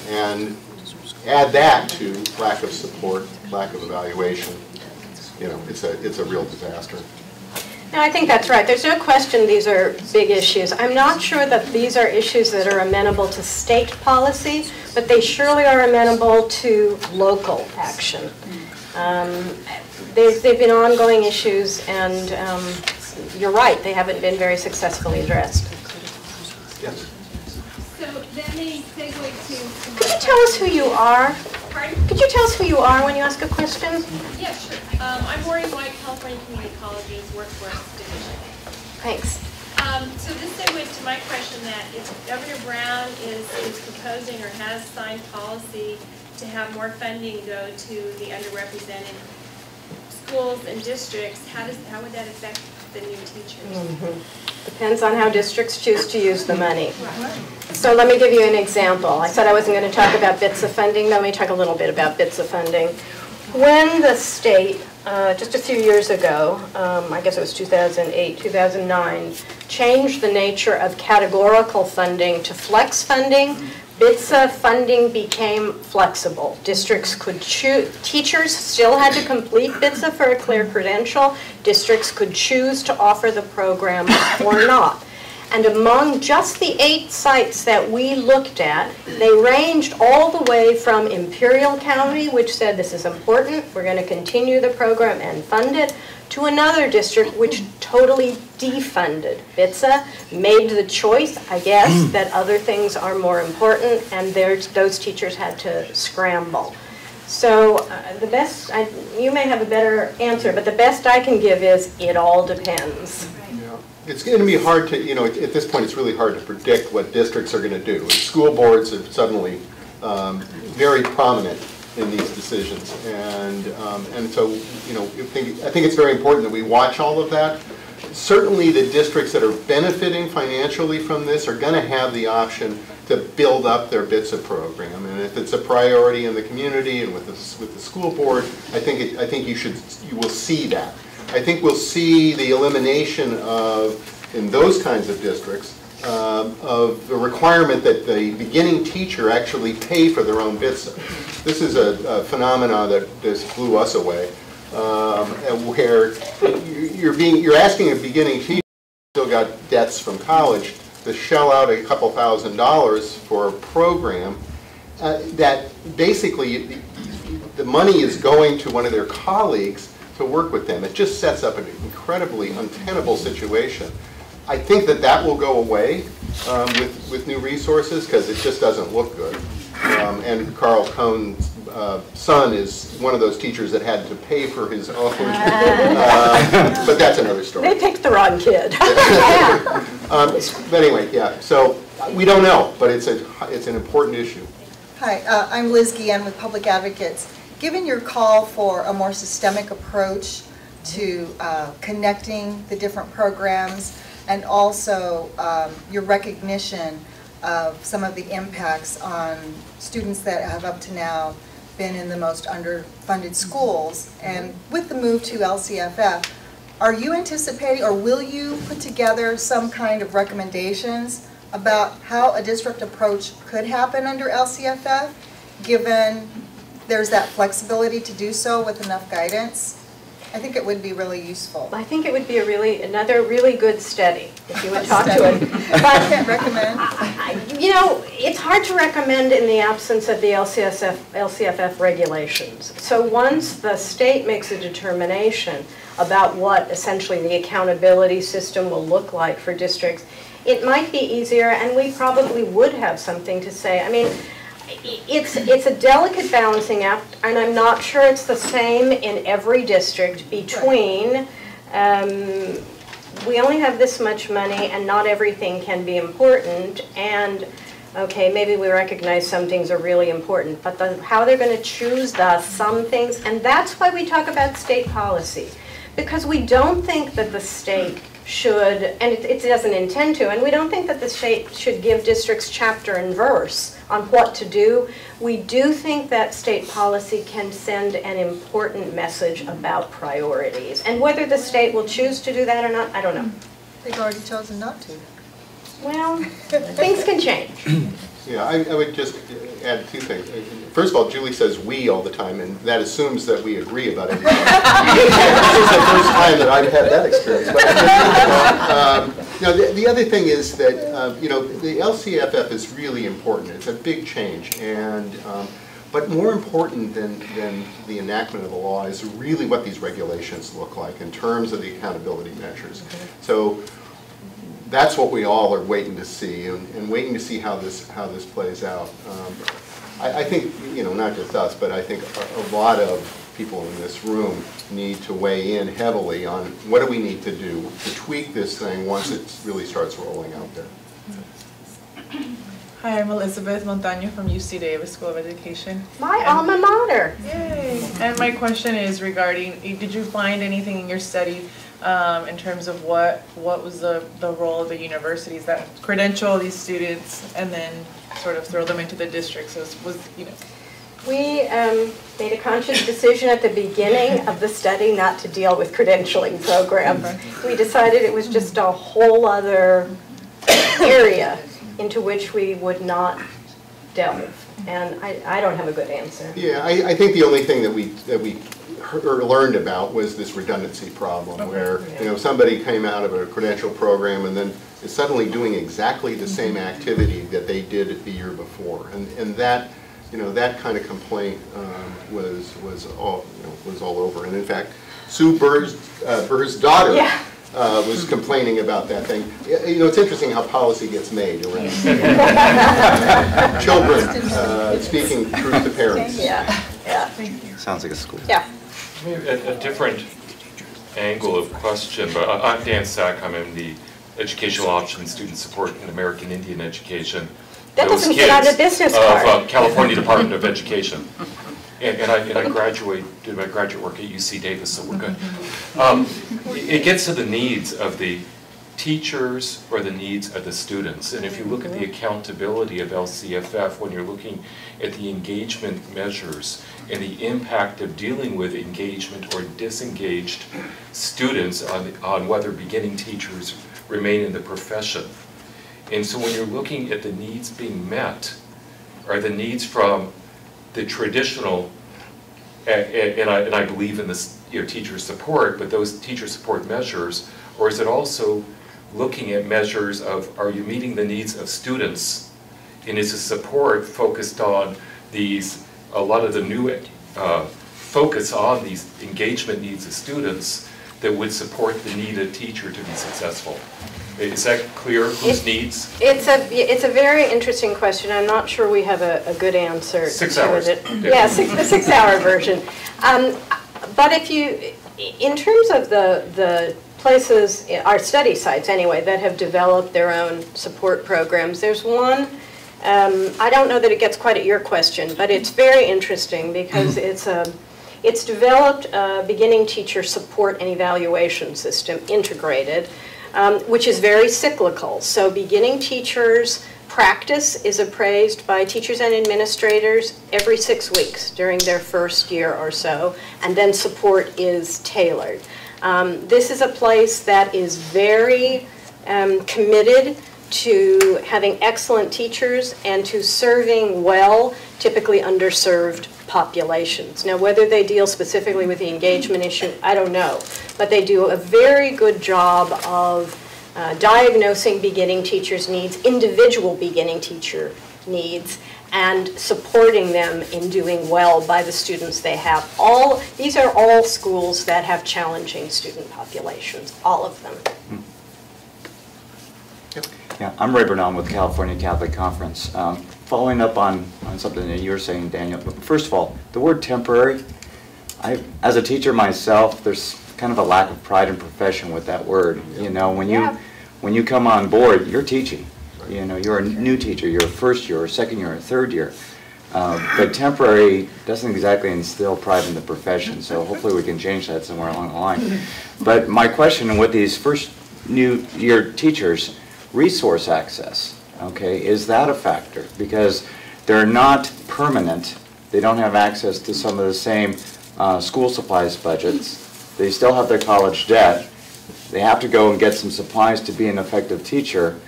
[SPEAKER 2] And add that to lack of support, lack of evaluation. You know, it's a real disaster.
[SPEAKER 3] No, I think that's right. There's no question these are big issues. I'm not sure that these are issues that are amenable to state policy, but they surely are amenable to local action. They've been ongoing issues, and you're right, they haven't been very successfully addressed.
[SPEAKER 2] Yes.
[SPEAKER 4] So that may segue to...
[SPEAKER 3] Could you tell us who you are?
[SPEAKER 4] Pardon?
[SPEAKER 3] Could you tell us who you are when you ask a question?
[SPEAKER 4] Yeah, sure. I'm Maureen White, California Community College's Workforce Division.
[SPEAKER 3] Thanks.
[SPEAKER 4] So this segues to my question that if Governor Brown is proposing or has signed policy to have more funding go to the underrepresented schools and districts, how would that affect the new teachers?
[SPEAKER 3] Depends on how districts choose to use the money. So let me give you an example. I said I wasn't going to talk about BTSA funding. Let me talk a little bit about BTSA funding. When the state, just a few years ago, I guess it was 2008, 2009, changed the nature of categorical funding to flex funding, BTSA funding became flexible. Districts could choose, teachers still had to complete BTSA for a clear credential. Districts could choose to offer the program or not. And among just the 8 sites that we looked at, they ranged all the way from Imperial County, which said this is important, we're going to continue the program and fund it, to another district which totally defunded BTSA, made the choice, I guess, that other things are more important, and those teachers had to scramble. So the best, you may have a better answer, but the best I can give is it all depends.
[SPEAKER 2] It's going to be hard to, you know, at this point it's really hard to predict what districts are going to do. School boards are suddenly very prominent in these decisions, and so, you know, I think it's very important that we watch all of that. Certainly the districts that are benefiting financially from this are going to have the option to build up their BTSA program, and if it's a priority in the community and with the school board, I think you will see that. I think we'll see the elimination of, in those kinds of districts, of the requirement that the beginning teacher actually pay for their own BTSA. This is a phenomenon that just blew us away, where you're asking a beginning teacher who still got debts from college to shell out a couple $1,000s for a program that basically the money is going to one of their colleagues to work with them. It just sets up an incredibly untenable situation. I think that will go away with new resources because it just doesn't look good. And Carl Cohn's son is one of those teachers that had to pay for his own. But that's another story.
[SPEAKER 3] They picked the wrong kid.
[SPEAKER 2] But anyway, yeah. So we don't know, but it's an important issue.
[SPEAKER 7] Hi, I'm Liz Guillen with Public Advocates. Given your call for a more systemic approach to connecting the different programs, and also your recognition of some of the impacts on students that have up to now been in the most underfunded schools, and with the move to LCFF, are you anticipating or will you put together some kind of recommendations about how a district approach could happen under LCFF, given there's that flexibility to do so with enough guidance? I think it would be really useful.
[SPEAKER 3] I think it would be another really good study if you would talk to it. But
[SPEAKER 7] I can't recommend.
[SPEAKER 3] You know, it's hard to recommend in the absence of the LCFF regulations. So once the state makes a determination about what essentially the accountability system will look like for districts, it might be easier, and we probably would have something to say. I mean, it's a delicate balancing act, and I'm not sure it's the same in every district between we only have this much money and not everything can be important, and okay, maybe we recognize some things are really important, but how they're going to choose some things, and that's why we talk about state policy, because we don't think that the state should, and it doesn't intend to, and we don't think that the state should give districts chapter and verse on what to do. We do think that state policy can send an important message about priorities. And whether the state will choose to do that or not, I don't know.
[SPEAKER 7] They've already chosen not to.
[SPEAKER 3] Well, things can change.
[SPEAKER 2] Yeah, I would just add 2 things. First of all, Julie says we all the time, and that assumes that we agree about everything. This is the first time that I've had that experience. But the other thing is that you know, the LCFF is really important. It's a big change, and but more important than the enactment of the law is really what these regulations look like in terms of the accountability measures. So that's what we all are waiting to see, and waiting to see how this plays out. I think, you know, not just us, but I think a lot of people in this room need to weigh in heavily on what do we need to do to tweak this thing once it really starts rolling out there.
[SPEAKER 8] Hi, I'm Elizabeth Montaño from UC Davis School of Education.
[SPEAKER 3] My alma mater.
[SPEAKER 8] Yay! And my question is regarding, did you find anything in your study in terms of what was the role of the universities that credential these students and then sort of throw them into the district. So it was, you know.
[SPEAKER 3] We made a conscious decision at the beginning of the study not to deal with credentialing programs. We decided it was just a whole other area into which we would not delve. And I don't have a good answer.
[SPEAKER 2] Yeah, I think the only thing that we learned about was this redundancy problem, where somebody came out of a credential program and then is suddenly doing exactly the same activity that they did the year before, and that that kind of complaint was all over. And in fact, Sue Burr's daughter. Yeah. Was complaining about that thing. It's interesting how policy gets made around children speaking truth to parents.
[SPEAKER 3] Yeah, yeah.
[SPEAKER 5] Sounds like a school.
[SPEAKER 3] Yeah.
[SPEAKER 9] A different angle of question, but I'm Dan Sack. I'm in the Educational Options Student Support in American Indian Education.
[SPEAKER 3] That doesn't fit on the business card.
[SPEAKER 9] Of California Department of Education. And I did my graduate work at UC Davis, so we're good. It gets to the needs of the teachers or the needs of the students. And if you look at the accountability of LCFF, when you're looking at the engagement measures and the impact of dealing with engagement or disengaged students on whether beginning teachers remain in the profession. And so when you're looking at the needs being met, are the needs from the traditional, and I believe in this teacher support, but those teacher support measures, or is it also looking at measures of, are you meeting the needs of students, and is the support focused on these, a lot of the new focus on these engagement needs of students that would support the need of teacher to be successful? Is that clear? Whose needs?
[SPEAKER 3] It's a very interesting question. I'm not sure we have a good answer.
[SPEAKER 9] 6 hours.
[SPEAKER 3] Yeah, the 6-hour version. But if you, in terms of the places, our study sites anyway, that have developed their own support programs, there's one, I don't know that it gets quite at your question, but it's very interesting because it's developed a beginning teacher support and evaluation system integrated, which is very cyclical. So beginning teachers' practice is appraised by teachers and administrators every 6 weeks during their first year or so, and then support is tailored. This is a place that is very committed to having excellent teachers and to serving well typically underserved populations. Now, whether they deal specifically with the engagement issue, I don't know, but they do a very good job of diagnosing beginning teachers' needs, individual beginning teacher needs, and supporting them in doing well by the students they have. These are all schools that have challenging student populations, all of them.
[SPEAKER 5] Yeah, I'm Ray Bernal with California Catholic Conference. Following up on something that you were saying, Daniel, first of all, the word temporary, as a teacher myself, there's kind of a lack of pride in profession with that word. You know, when you come on board, you're teaching. You know, you're a new teacher, you're a first year, or second year, or third year. But temporary doesn't exactly instill pride in the profession, so hopefully we can change that somewhere along the line. But my question with these first new year teachers, resource access, okay, is that a factor? Because they're not permanent, they don't have access to some of the same school supplies budgets, they still have their college debt, they have to go and get some supplies to be an effective teacher.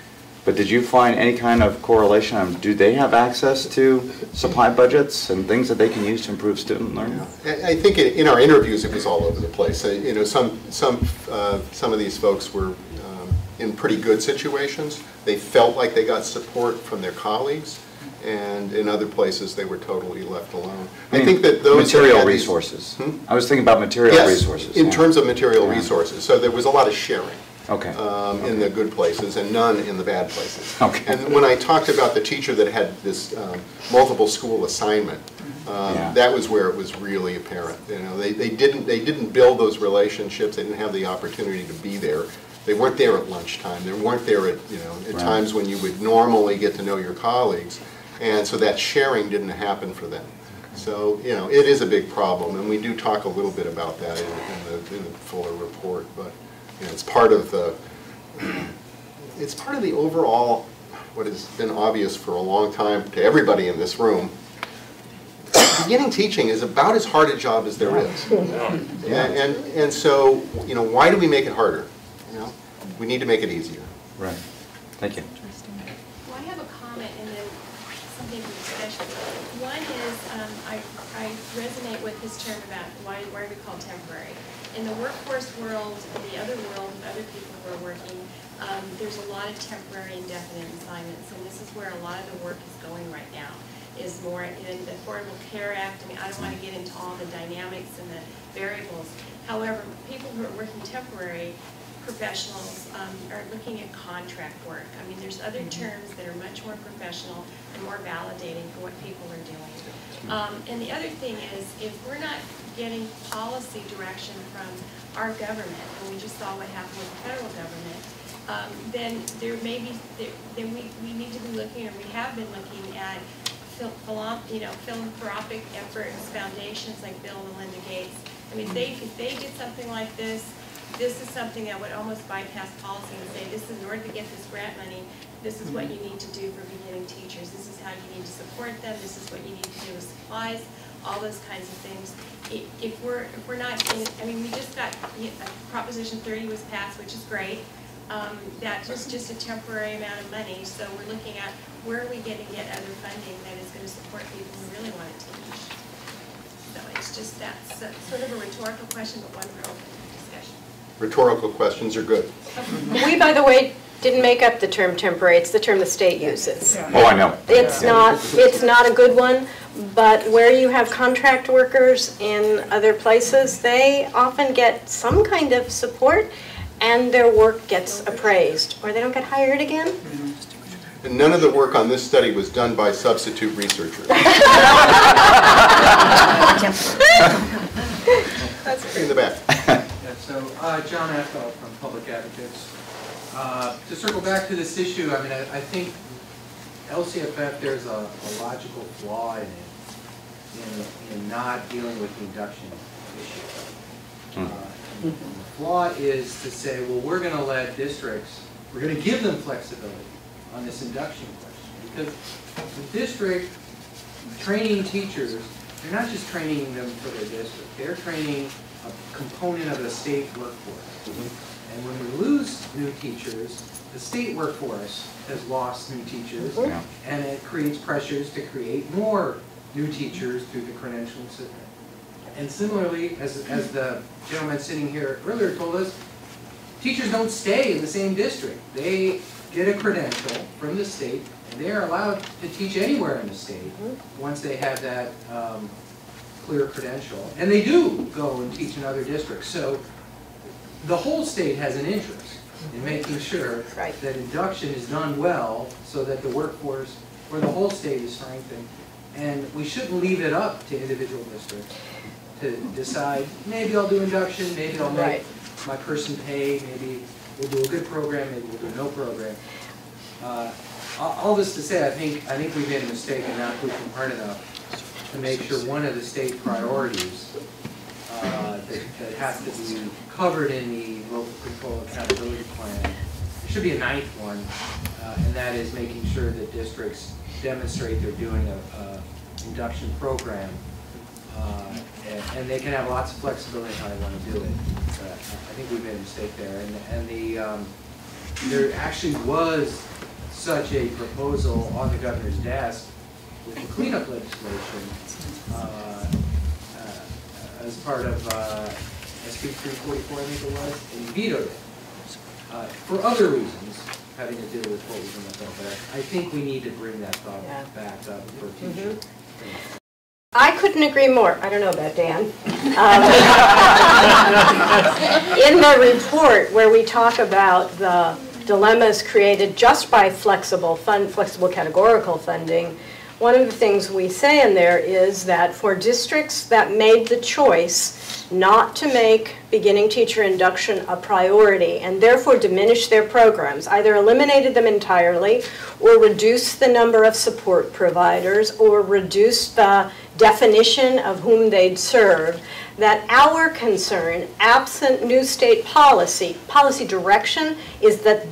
[SPEAKER 5] But did you find any kind of correlation? Do they have access to supply budgets and things that they can use to improve student learning?
[SPEAKER 2] I think in our interviews it was all over the place. You know, some of these folks were in pretty good situations. They felt like they got support from their colleagues, and in other places they were totally left alone. I think that those
[SPEAKER 5] material resources. I was thinking about material resources.
[SPEAKER 2] In terms of material resources. So there was a lot of sharing.
[SPEAKER 5] Okay.
[SPEAKER 2] In the good places and none in the bad places.
[SPEAKER 5] Okay.
[SPEAKER 2] And when I talked about the teacher that had this multiple school assignment, that was where it was really apparent. You know, they didn't build those relationships. They didn't have the opportunity to be there. They weren't there at lunchtime. They weren't there at at times when you would normally get to know your colleagues, and so that sharing didn't happen for them. So it is a big problem, and we do talk a little bit about that in the fuller report, but. it's part of the overall, what has been obvious for a long time to everybody in this room. Beginning teaching is about as hard a job as there is. And so, why do we make it harder? We need to make it easier.
[SPEAKER 5] Right. Thank you.
[SPEAKER 4] Well, I have a comment and then something for discussion. One is, I resonate with this term about why are we called temporary. In the workforce world, in the other world, with other people who are working, there's a lot of temporary indefinite assignments, and this is where a lot of the work is going right now, is more in the Affordable Care Act. I mean, I don't want to get into all the dynamics and the variables. However, people who are working temporary, professionals are looking at contract work. I mean, there's other terms that are much more professional and more validating for what people are doing. And the other thing is, if we're not getting policy direction from our government, and we just saw what happened with the federal government, then there may be, then we need to be looking, or we have been looking at philanthropic efforts, foundations like Bill and Melinda Gates. I mean, if they did something like this is something that would almost bypass policy and say, this is, in order to get this grant money, this is what you need to do for beginning teachers. This is how you need to support them. This is what you need to do with supplies, all those kinds of things. If we're not in, I mean, we just got, Proposition 30 was passed, which is great. That was just a temporary amount of money. So we're looking at where are we going to get other funding that is going to support people who really want to teach. So it's just that's sort of a rhetorical question, but one for open discussion.
[SPEAKER 2] Rhetorical questions are good.
[SPEAKER 3] We, by the way, didn't make up the term temporary. It's the term the state uses.
[SPEAKER 5] Oh, I know.
[SPEAKER 3] It's not a good one, but where you have contract workers in other places, they often get some kind of support and their work gets appraised, or they don't get hired again.
[SPEAKER 2] And none of the work on this study was done by substitute researchers. That's in the back.
[SPEAKER 10] So, John Affeldt from Public Advocates. To circle back to this issue, I mean, I think LCFF, there's a logical flaw in it, in not dealing with the induction issue. And the flaw is to say, well, we're going to let districts, we're going to give them flexibility on this induction question. Because the district training teachers, they're not just training them for their district, they're training a component of the state workforce. And when we lose new teachers, the state workforce has lost new teachers, and it creates pressures to create more new teachers through the credentialing system. And similarly, as the gentleman sitting here earlier told us, teachers don't stay in the same district. They get a credential from the state, and they are allowed to teach anywhere in the state once they have that clear credential. And they do go and teach in other districts. So the whole state has an interest in making sure that induction is done well so that the workforce for the whole state is strengthened. And we shouldn't leave it up to individual districts to decide, maybe I'll do induction, maybe I'll make my person pay, maybe we'll do a good program, maybe we'll do no program. All this to say, I think we made a mistake in not pushing hard enough to make sure one of the state priorities that has to be covered in the local control accountability plan, there should be a ninth one, and that is making sure that districts demonstrate they're doing a induction program, and they can have lots of flexibility in how they want to do it. I think we made a mistake there, and there actually was such a proposal on the governor's desk with the cleanup legislation as part of SB 344, I think it was, and he vetoed it for other reasons having to do with what was in the bill. But I think we need to bring that thought back up for future.
[SPEAKER 3] I couldn't agree more. I don't know about Dan. In the report where we talk about the dilemmas created just by flexible categorical funding, one of the things we say in there is that for districts that made the choice not to make beginning teacher induction a priority and therefore diminish their programs, either eliminated them entirely or reduced the number of support providers or reduced the definition of whom they'd serve, that our concern, absent new state policy direction, is that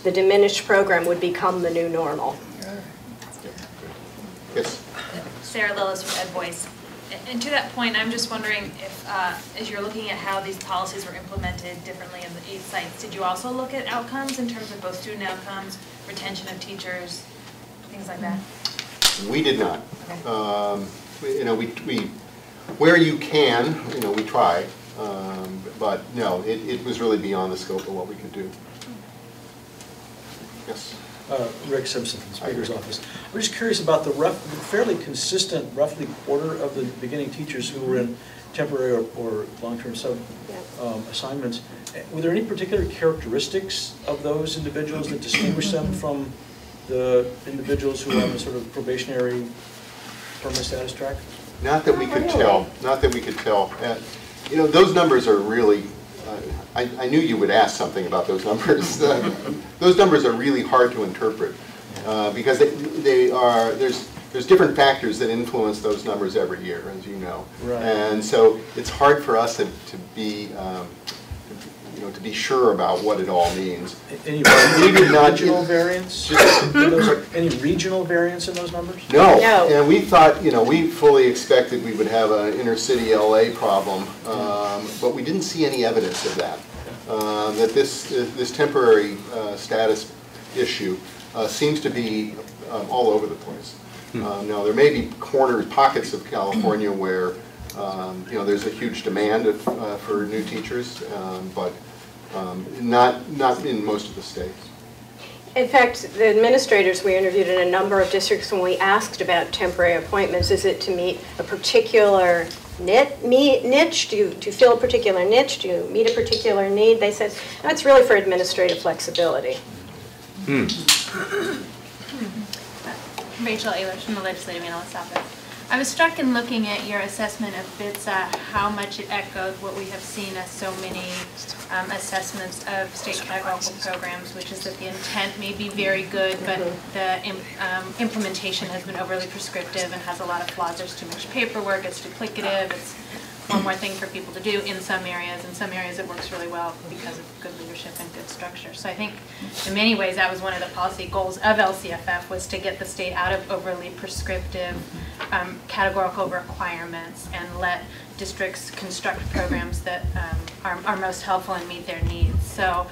[SPEAKER 3] the diminished program would become the new normal.
[SPEAKER 2] Yes.
[SPEAKER 11] Sarah Lillis from Ed Voice. And to that point, I'm just wondering if, as you're looking at how these policies were implemented differently in the 8 sites, did you also look at outcomes in terms of both student outcomes, retention of teachers, things like that?
[SPEAKER 2] We did not.
[SPEAKER 11] Okay.
[SPEAKER 2] You know, we where you can, you know, we try, but no, it was really beyond the scope of what we could do. Yes.
[SPEAKER 12] Rick Simpson from the Speaker's Office. We're just curious about the fairly consistent, roughly quarter of the beginning teachers who were in temporary or long-term sub assignments. Were there any particular characteristics of those individuals that distinguish them from the individuals who are on the sort of probationary permanent status track?
[SPEAKER 2] Not that we could tell. Not that we could tell. You know, those numbers are really. I knew you would ask something about those numbers. Those numbers are really hard to interpret because they are. There's different factors that influence those numbers every year, as you know.
[SPEAKER 12] Right.
[SPEAKER 2] And so it's hard for us to be. You know, to be sure about what it all means.
[SPEAKER 12] Any regional variance? Any regional variance in those numbers?
[SPEAKER 2] No. And we thought, you know, we fully expected we would have an inner city LA problem, but we didn't see any evidence of that. That this temporary status issue seems to be all over the place. Now, there may be pockets of California where you know, there's a huge demand for new teachers, but not in most of the states.
[SPEAKER 3] In fact, the administrators we interviewed in a number of districts, when we asked about temporary appointments, is it to meet a particular niche? Do you fill a particular niche? Do you meet a particular need? They said, no, it's really for administrative flexibility.
[SPEAKER 13] Rachel Ehlers from the Legislative Analyst's Office. I was struck in looking at your assessment of BTSA, how much it echoed what we have seen as so many assessments of state categorical programs, which is that the intent may be very good, but the implementation has been overly prescriptive and has a lot of flaws. There's too much paperwork, it's duplicative, it's one more thing for people to do in some areas. In some areas it works really well because of good leadership and good structure. So I think in many ways that was one of the policy goals of LCFF, was to get the state out of overly prescriptive categorical requirements and let districts construct programs that are most helpful and meet their needs. So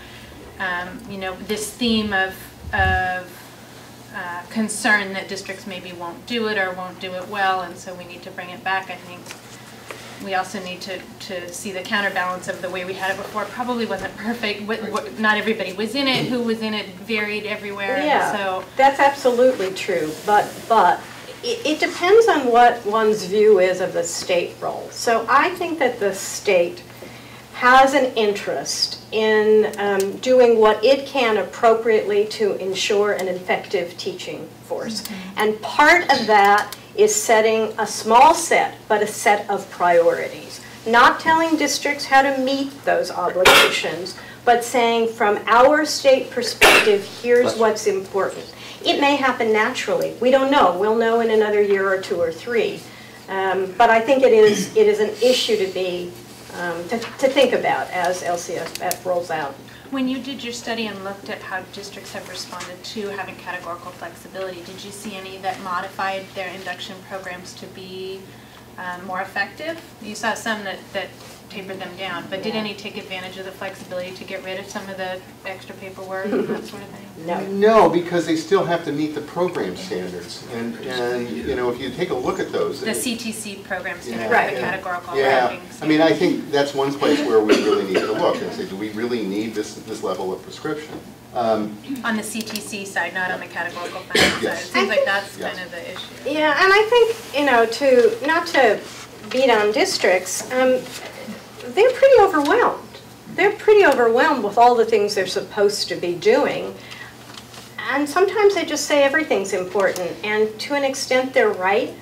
[SPEAKER 13] you know, this theme of concern that districts maybe won't do it or won't do it well, and so we need to bring it back. I think we also need to see the counterbalance of the way we had it before. Probably wasn't perfect. Not everybody was in it. Who was in it varied everywhere.
[SPEAKER 3] Yeah,
[SPEAKER 13] so
[SPEAKER 3] that's absolutely true. But it depends on what one's view is of the state role. So I think that the state has an interest in doing what it can appropriately to ensure an effective teaching force. And part of that is setting a small set, but a set of priorities. Not telling districts how to meet those obligations, but saying from our state perspective, here's what's important. It may happen naturally. We don't know. We'll know in another year or 2 or 3. But I think it is an issue to be to think about as LCFF rolls out.
[SPEAKER 13] when you did your study and looked at how districts have responded to having categorical flexibility, did you see any that modified their induction programs to be more effective? You saw some that tapered them down, but did any take advantage of the flexibility to get rid of some of the extra paperwork and that sort of thing?
[SPEAKER 2] No, because they still have to meet the program standards, and you know, if you take a look at those,
[SPEAKER 13] the CTC program standard,
[SPEAKER 3] right,
[SPEAKER 13] the categorical
[SPEAKER 2] yeah. I mean, I think that's one place where we really need to look and say, do we really need this level of prescription?
[SPEAKER 13] On the CTC side, not on the categorical finance side. It seems like that's kind of the issue.
[SPEAKER 3] Yeah, and I think, you know, not to beat on districts, they're pretty overwhelmed. They're pretty overwhelmed with all the things they're supposed to be doing. And sometimes they just say everything's important, and to an extent they're right.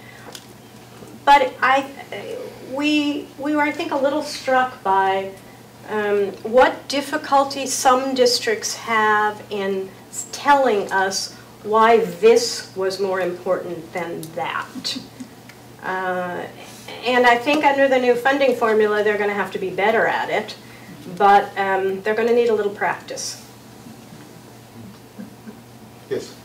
[SPEAKER 3] But we were, I think, a little struck by what difficulty some districts have in telling us why this was more important than that. And I think under the new funding formula, they're going to have to be better at it, but they're going to need a little practice.
[SPEAKER 2] Yes.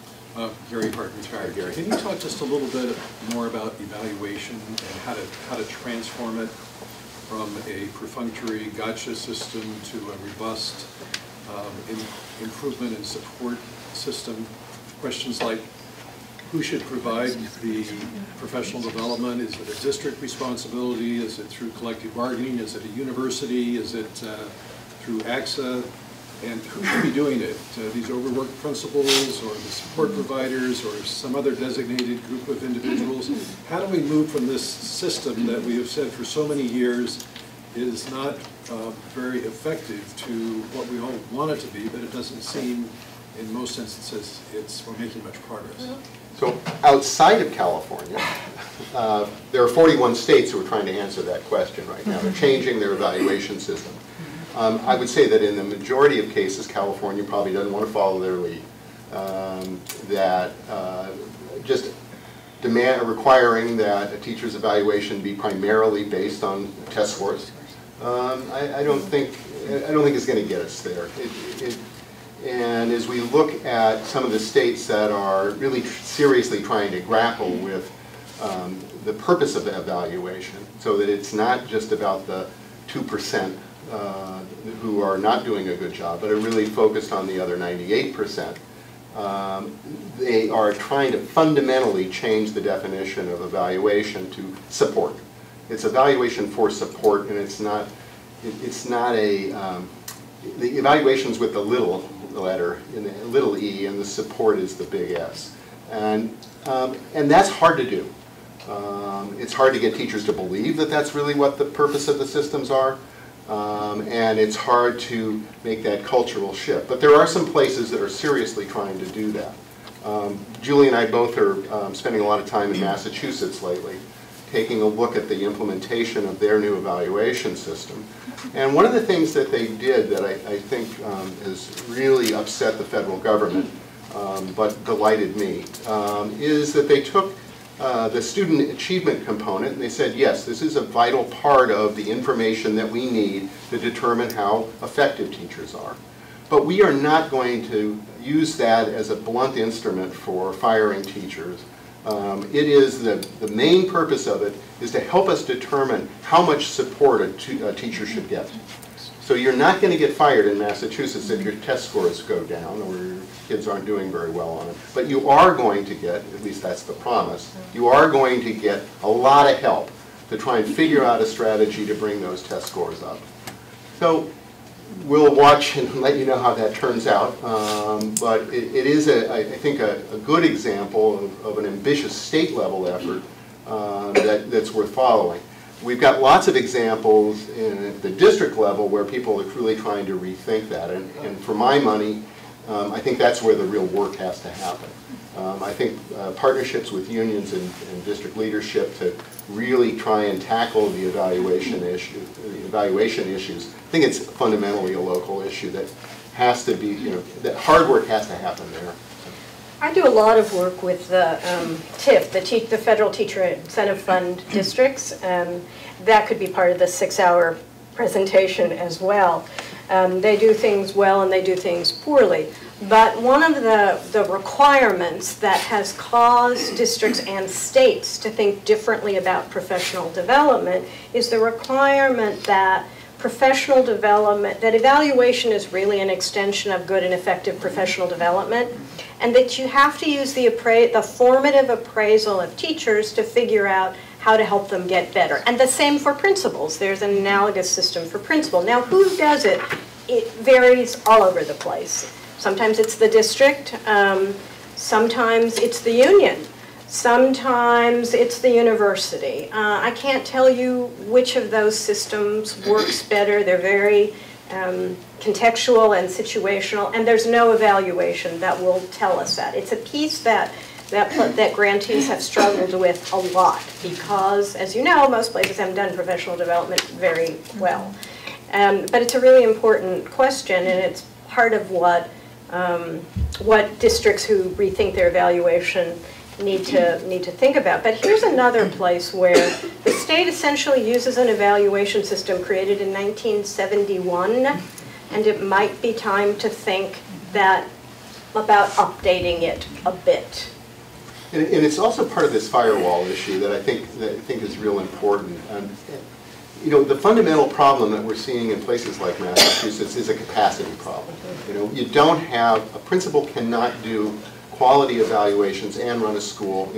[SPEAKER 14] Gary Hart, retired. Gary, can you talk just a little bit more about evaluation and how to transform it from a perfunctory gotcha system to a robust improvement and support system? Questions like, who should provide the professional development? Is it a district responsibility? Is it through collective bargaining? Is it a university? Is it through AXA? And who should be doing it? These overworked principals or the support providers or some other designated group of individuals? How do we move from this system that we have said for so many years is not very effective to what we all want it to be, but it doesn't seem in most instances we're making much progress?
[SPEAKER 2] So outside of California, there are 41 states who are trying to answer that question right now. They're changing their evaluation system. I would say that in the majority of cases, California probably doesn't want to follow their lead. Just requiring that a teacher's evaluation be primarily based on test scores. I don't think it's going to get us there. And as we look at some of the states that are really seriously trying to grapple with the purpose of the evaluation, so that it's not just about the 2% who are not doing a good job, but are really focused on the other 98%. They are trying to fundamentally change the definition of evaluation to support. It's evaluation for support, and it's not a, the evaluation's with the little letter, in the little e, and the support is the big S. And that's hard to do. It's hard to get teachers to believe that that's really what the purpose of the systems are. And it's hard to make that cultural shift. But there are some places that are seriously trying to do that. Julie and I both are spending a lot of time in Massachusetts lately, taking a look at the implementation of their new evaluation system. And one of the things that they did that I think has really upset the federal government, but delighted me, is that they took the student achievement component and they said, yes, this is a vital part of the information that we need to determine how effective teachers are. But we are not going to use that as a blunt instrument for firing teachers. It is the main purpose of it is to help us determine how much support a teacher should get. So you're not going to get fired in Massachusetts if your test scores go down or your kids aren't doing very well on it. But you are going to get, at least that's the promise, you are going to get a lot of help to try and figure out a strategy to bring those test scores up. So we'll watch and let you know how that turns out. But it is, I think, a good example of an ambitious state-level effort that's worth following. We've got lots of examples at the district level where people are really trying to rethink that. And for my money, I think that's where the real work has to happen. I think partnerships with unions and district leadership to really try and tackle the evaluation issues. I think it's fundamentally a local issue that has to be, that hard work has to happen there.
[SPEAKER 3] I do a lot of work with the TIF, the Federal Teacher Incentive Fund districts. That could be part of the 6-hour presentation as well. They do things well and they do things poorly. But one of the requirements that has caused districts and states to think differently about professional development is the requirement that professional development, that evaluation is really an extension of good and effective professional development, and that you have to use the formative appraisal of teachers to figure out how to help them get better. And the same for principals. There's an analogous system for principal. Now, who does it? It varies all over the place. Sometimes it's the district, sometimes it's the union, sometimes it's the university. I can't tell you which of those systems works better. They're very contextual and situational, and there's no evaluation that will tell us that. It's a piece that grantees have struggled with a lot because, as you know, most places haven't done professional development very well. But it's a really important question, and it's part of what districts who rethink their evaluation need to think about. But here's another place where the state essentially uses an evaluation system created in 1971, and it might be time to think about updating it a bit.
[SPEAKER 2] And it's also part of this firewall issue that I think is real important. You know, the fundamental problem that we're seeing in places like Massachusetts is a capacity problem. You know, you don't have, a principal cannot do quality evaluations and run a school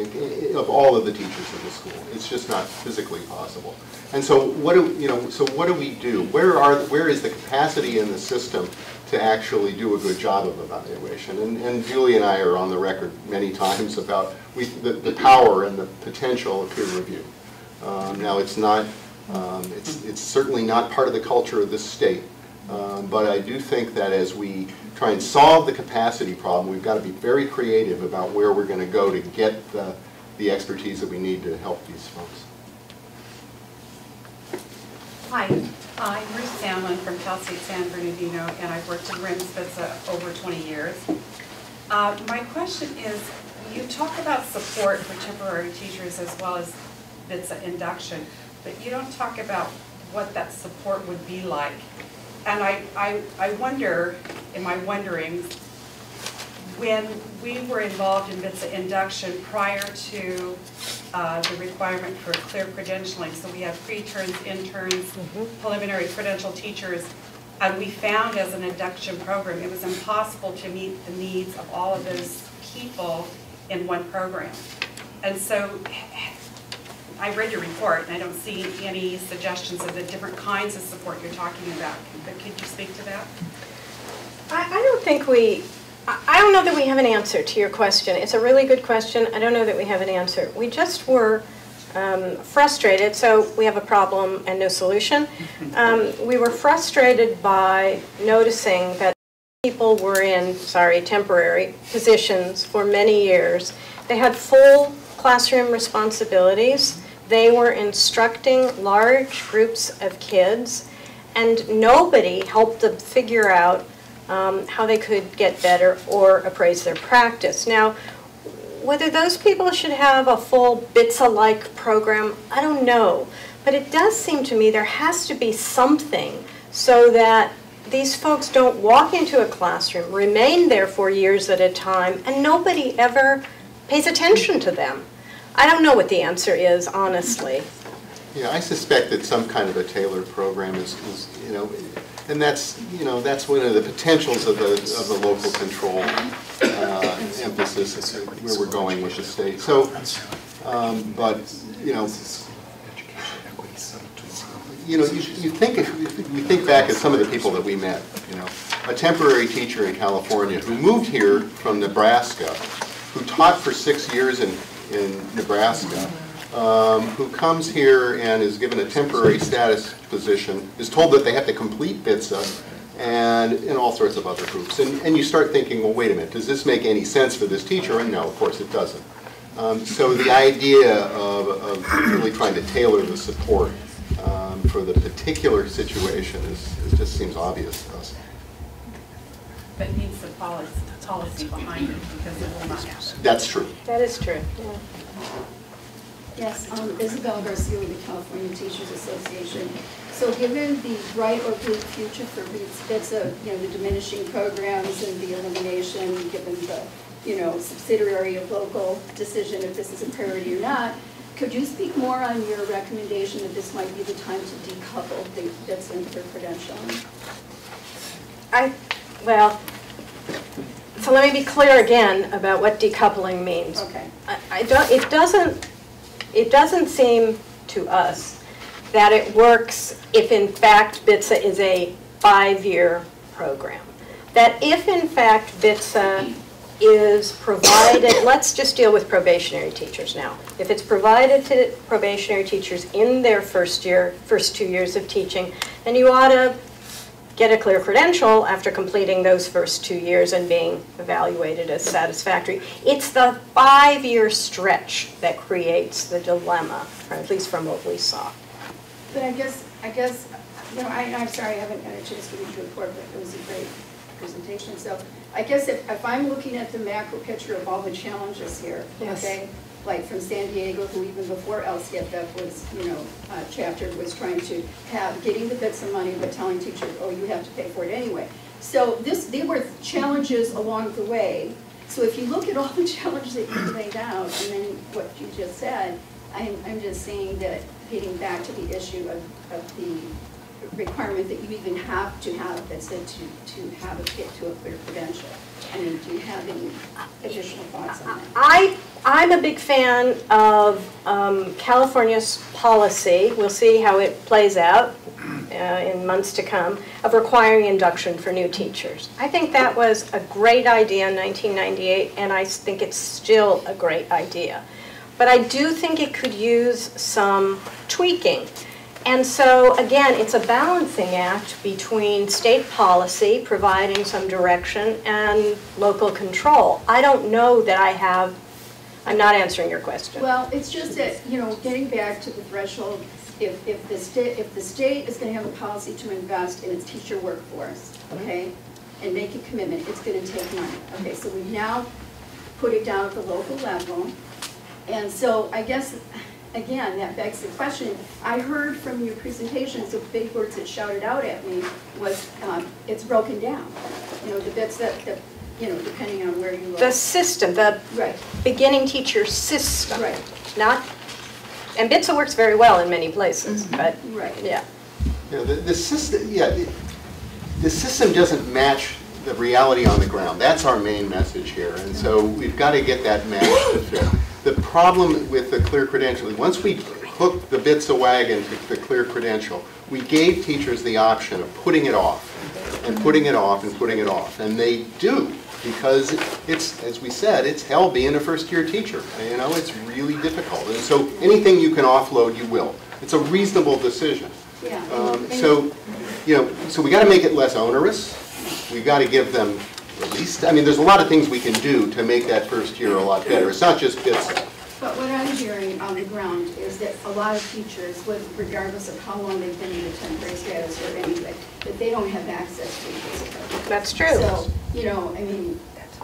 [SPEAKER 2] of all of the teachers in the school. It's just not physically possible. And so what do we do? Where is the capacity in the system to actually do a good job of evaluation? And Julie and I are on the record many times about the power and the potential of peer review. Now it's not, it's certainly not part of the culture of this state, but I do think that as we try and solve the capacity problem, we've got to be very creative about where we're going to go to get the expertise that we need to help these folks.
[SPEAKER 15] Hi, I'm Ruth Sandlin from Cal State San Bernardino, and I've worked in RIMS BTSA over 20 years. My question is, you talk about support for temporary teachers as well as BTSA induction, but you don't talk about what that support would be like. And I wonder, in my wonderings, when we were involved in BTSA induction prior to the requirement for clear credentialing, so we have pre-terns, interns, preliminary credential teachers, and we found as an induction program it was impossible to meet the needs of all of those people in one program. And so I read your report and I don't see any suggestions of the different kinds of support you're talking about, but could you speak to that?
[SPEAKER 3] I don't know that we have an answer to your question. It's a really good question. I don't know that we have an answer. We just were frustrated, so we have a problem and no solution. We were frustrated by noticing that people were in, temporary positions for many years. They had full classroom responsibilities. They were instructing large groups of kids, and nobody helped them figure out how they could get better or appraise their practice. Now, whether those people should have a full BTSA-like program, I don't know. But it does seem to me there has to be something so that these folks don't walk into a classroom, remain there for years at a time, and nobody ever pays attention to them. I don't know what the answer is, honestly.
[SPEAKER 2] Yeah, I suspect that some kind of a tailored program is and that's one of the potentials of the local control emphasis where we're going with the state. So, but you think back at some of the people that we met. A temporary teacher in California who moved here from Nebraska, who taught for 6 years in Nebraska. Who comes here and is given a temporary status position, is told that they have to complete BTSA, and all sorts of other groups. And you start thinking, well, wait a minute, does this make any sense for this teacher? And no, of course it doesn't. So the idea of really trying to tailor the support for the particular situation just seems obvious to us.
[SPEAKER 15] But it needs the policy behind it, because it will not happen.
[SPEAKER 2] That's true.
[SPEAKER 3] That is true. Yeah.
[SPEAKER 16] Yes, Isabel Garcia with the California Teachers Association. So given the bright or bleak future for BTSA, the diminishing programs and the elimination, given the, subsidiary of local decision if this is a priority or not, could you speak more on your recommendation that this might be the time to decouple the BTSA and Clear Credentialing?
[SPEAKER 3] So let me be clear again about what decoupling means.
[SPEAKER 16] Okay.
[SPEAKER 3] It doesn't seem to us that it works if in fact BTSA is a 5-year program. That if in fact BTSA is provided, let's just deal with probationary teachers now. If it's provided to probationary teachers in their first 2 years of teaching, then you ought to get a clear credential after completing those first 2 years and being evaluated as satisfactory. It's the 5-year stretch that creates the dilemma, at least from what we saw.
[SPEAKER 16] But I guess, I'm sorry I haven't had a chance to read your report, but it was a presentation. So I guess if I'm looking at the macro picture of all the challenges here,
[SPEAKER 3] Yes.
[SPEAKER 16] okay, like from San Diego, who even before LCFF was, chaptered, was trying to getting the bits of money, but telling teachers, oh, you have to pay for it anyway. So they were challenges along the way. So if you look at all the challenges that you laid out, and then what you just said, I'm just saying that getting back to the issue of the requirement that you even have to have that said to have a get to a clear credential. I mean, do you have any additional thoughts on that?
[SPEAKER 3] I'm a big fan of California's policy. We'll see how it plays out in months to come, of requiring induction for new teachers. I think that was a great idea in 1998, and I think it's still a great idea. But I do think it could use some tweaking. And so, again, it's a balancing act between state policy, providing some direction, and local control. I don't know that I'm not answering your question.
[SPEAKER 16] Well, it's just that, getting back to the threshold, if the state is going to have a policy to invest in its teacher workforce, okay, and make a commitment, it's going to take money. Okay, so we've now put it down at the local level. And so I guess, again, that begs the question. I heard from your presentations, the big words that shouted out at me was it's broken down. The bits that depending on where you look.
[SPEAKER 3] The system, the
[SPEAKER 16] right.
[SPEAKER 3] beginning teacher system.
[SPEAKER 16] Right.
[SPEAKER 3] And BTSA works very well in many places, but
[SPEAKER 16] right.
[SPEAKER 3] Yeah.
[SPEAKER 2] The system, the system doesn't match the reality on the ground. That's our main message here, and so we've got to get that match to fit. The problem with the Clear Credential, once we hooked the BTSA wagon to the Clear Credential, we gave teachers the option of putting it off, and putting it off, and putting it off, and they do, because it's, as we said, it's hell being a first-year teacher. It's really difficult, and so anything you can offload, you will. It's a reasonable decision.
[SPEAKER 16] Yeah.
[SPEAKER 2] So we got to make it less onerous. We've got to give them at least, there's a lot of things we can do to make that first year a lot better. It's not just BTSA.
[SPEAKER 16] But what I'm hearing on the ground is that a lot of teachers, regardless of how long they've been in a temporary status or anything, that they don't have access to BTSA.
[SPEAKER 3] That's true.
[SPEAKER 16] So,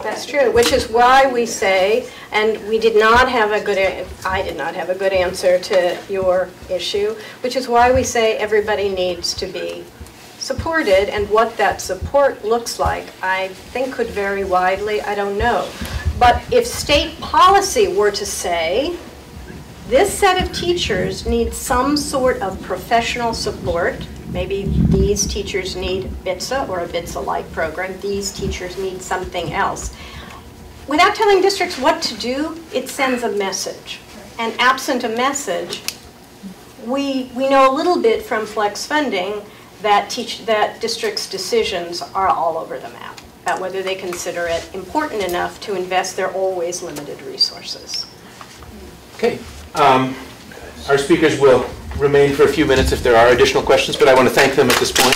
[SPEAKER 3] That's true, which is why we say, and I did not have a good answer to your issue, which is why we say everybody needs to be supported, and what that support looks like, I think could vary widely, I don't know. But if state policy were to say, this set of teachers needs some sort of professional support, maybe these teachers need BTSA or a BTSA-like program, these teachers need something else. Without telling districts what to do, it sends a message. And absent a message, we know a little bit from flex funding that districts' decisions are all over the map about whether they consider it important enough to invest their always limited resources.
[SPEAKER 1] Okay. Our speakers will remain for a few minutes if there are additional questions, but I want to thank them at this point.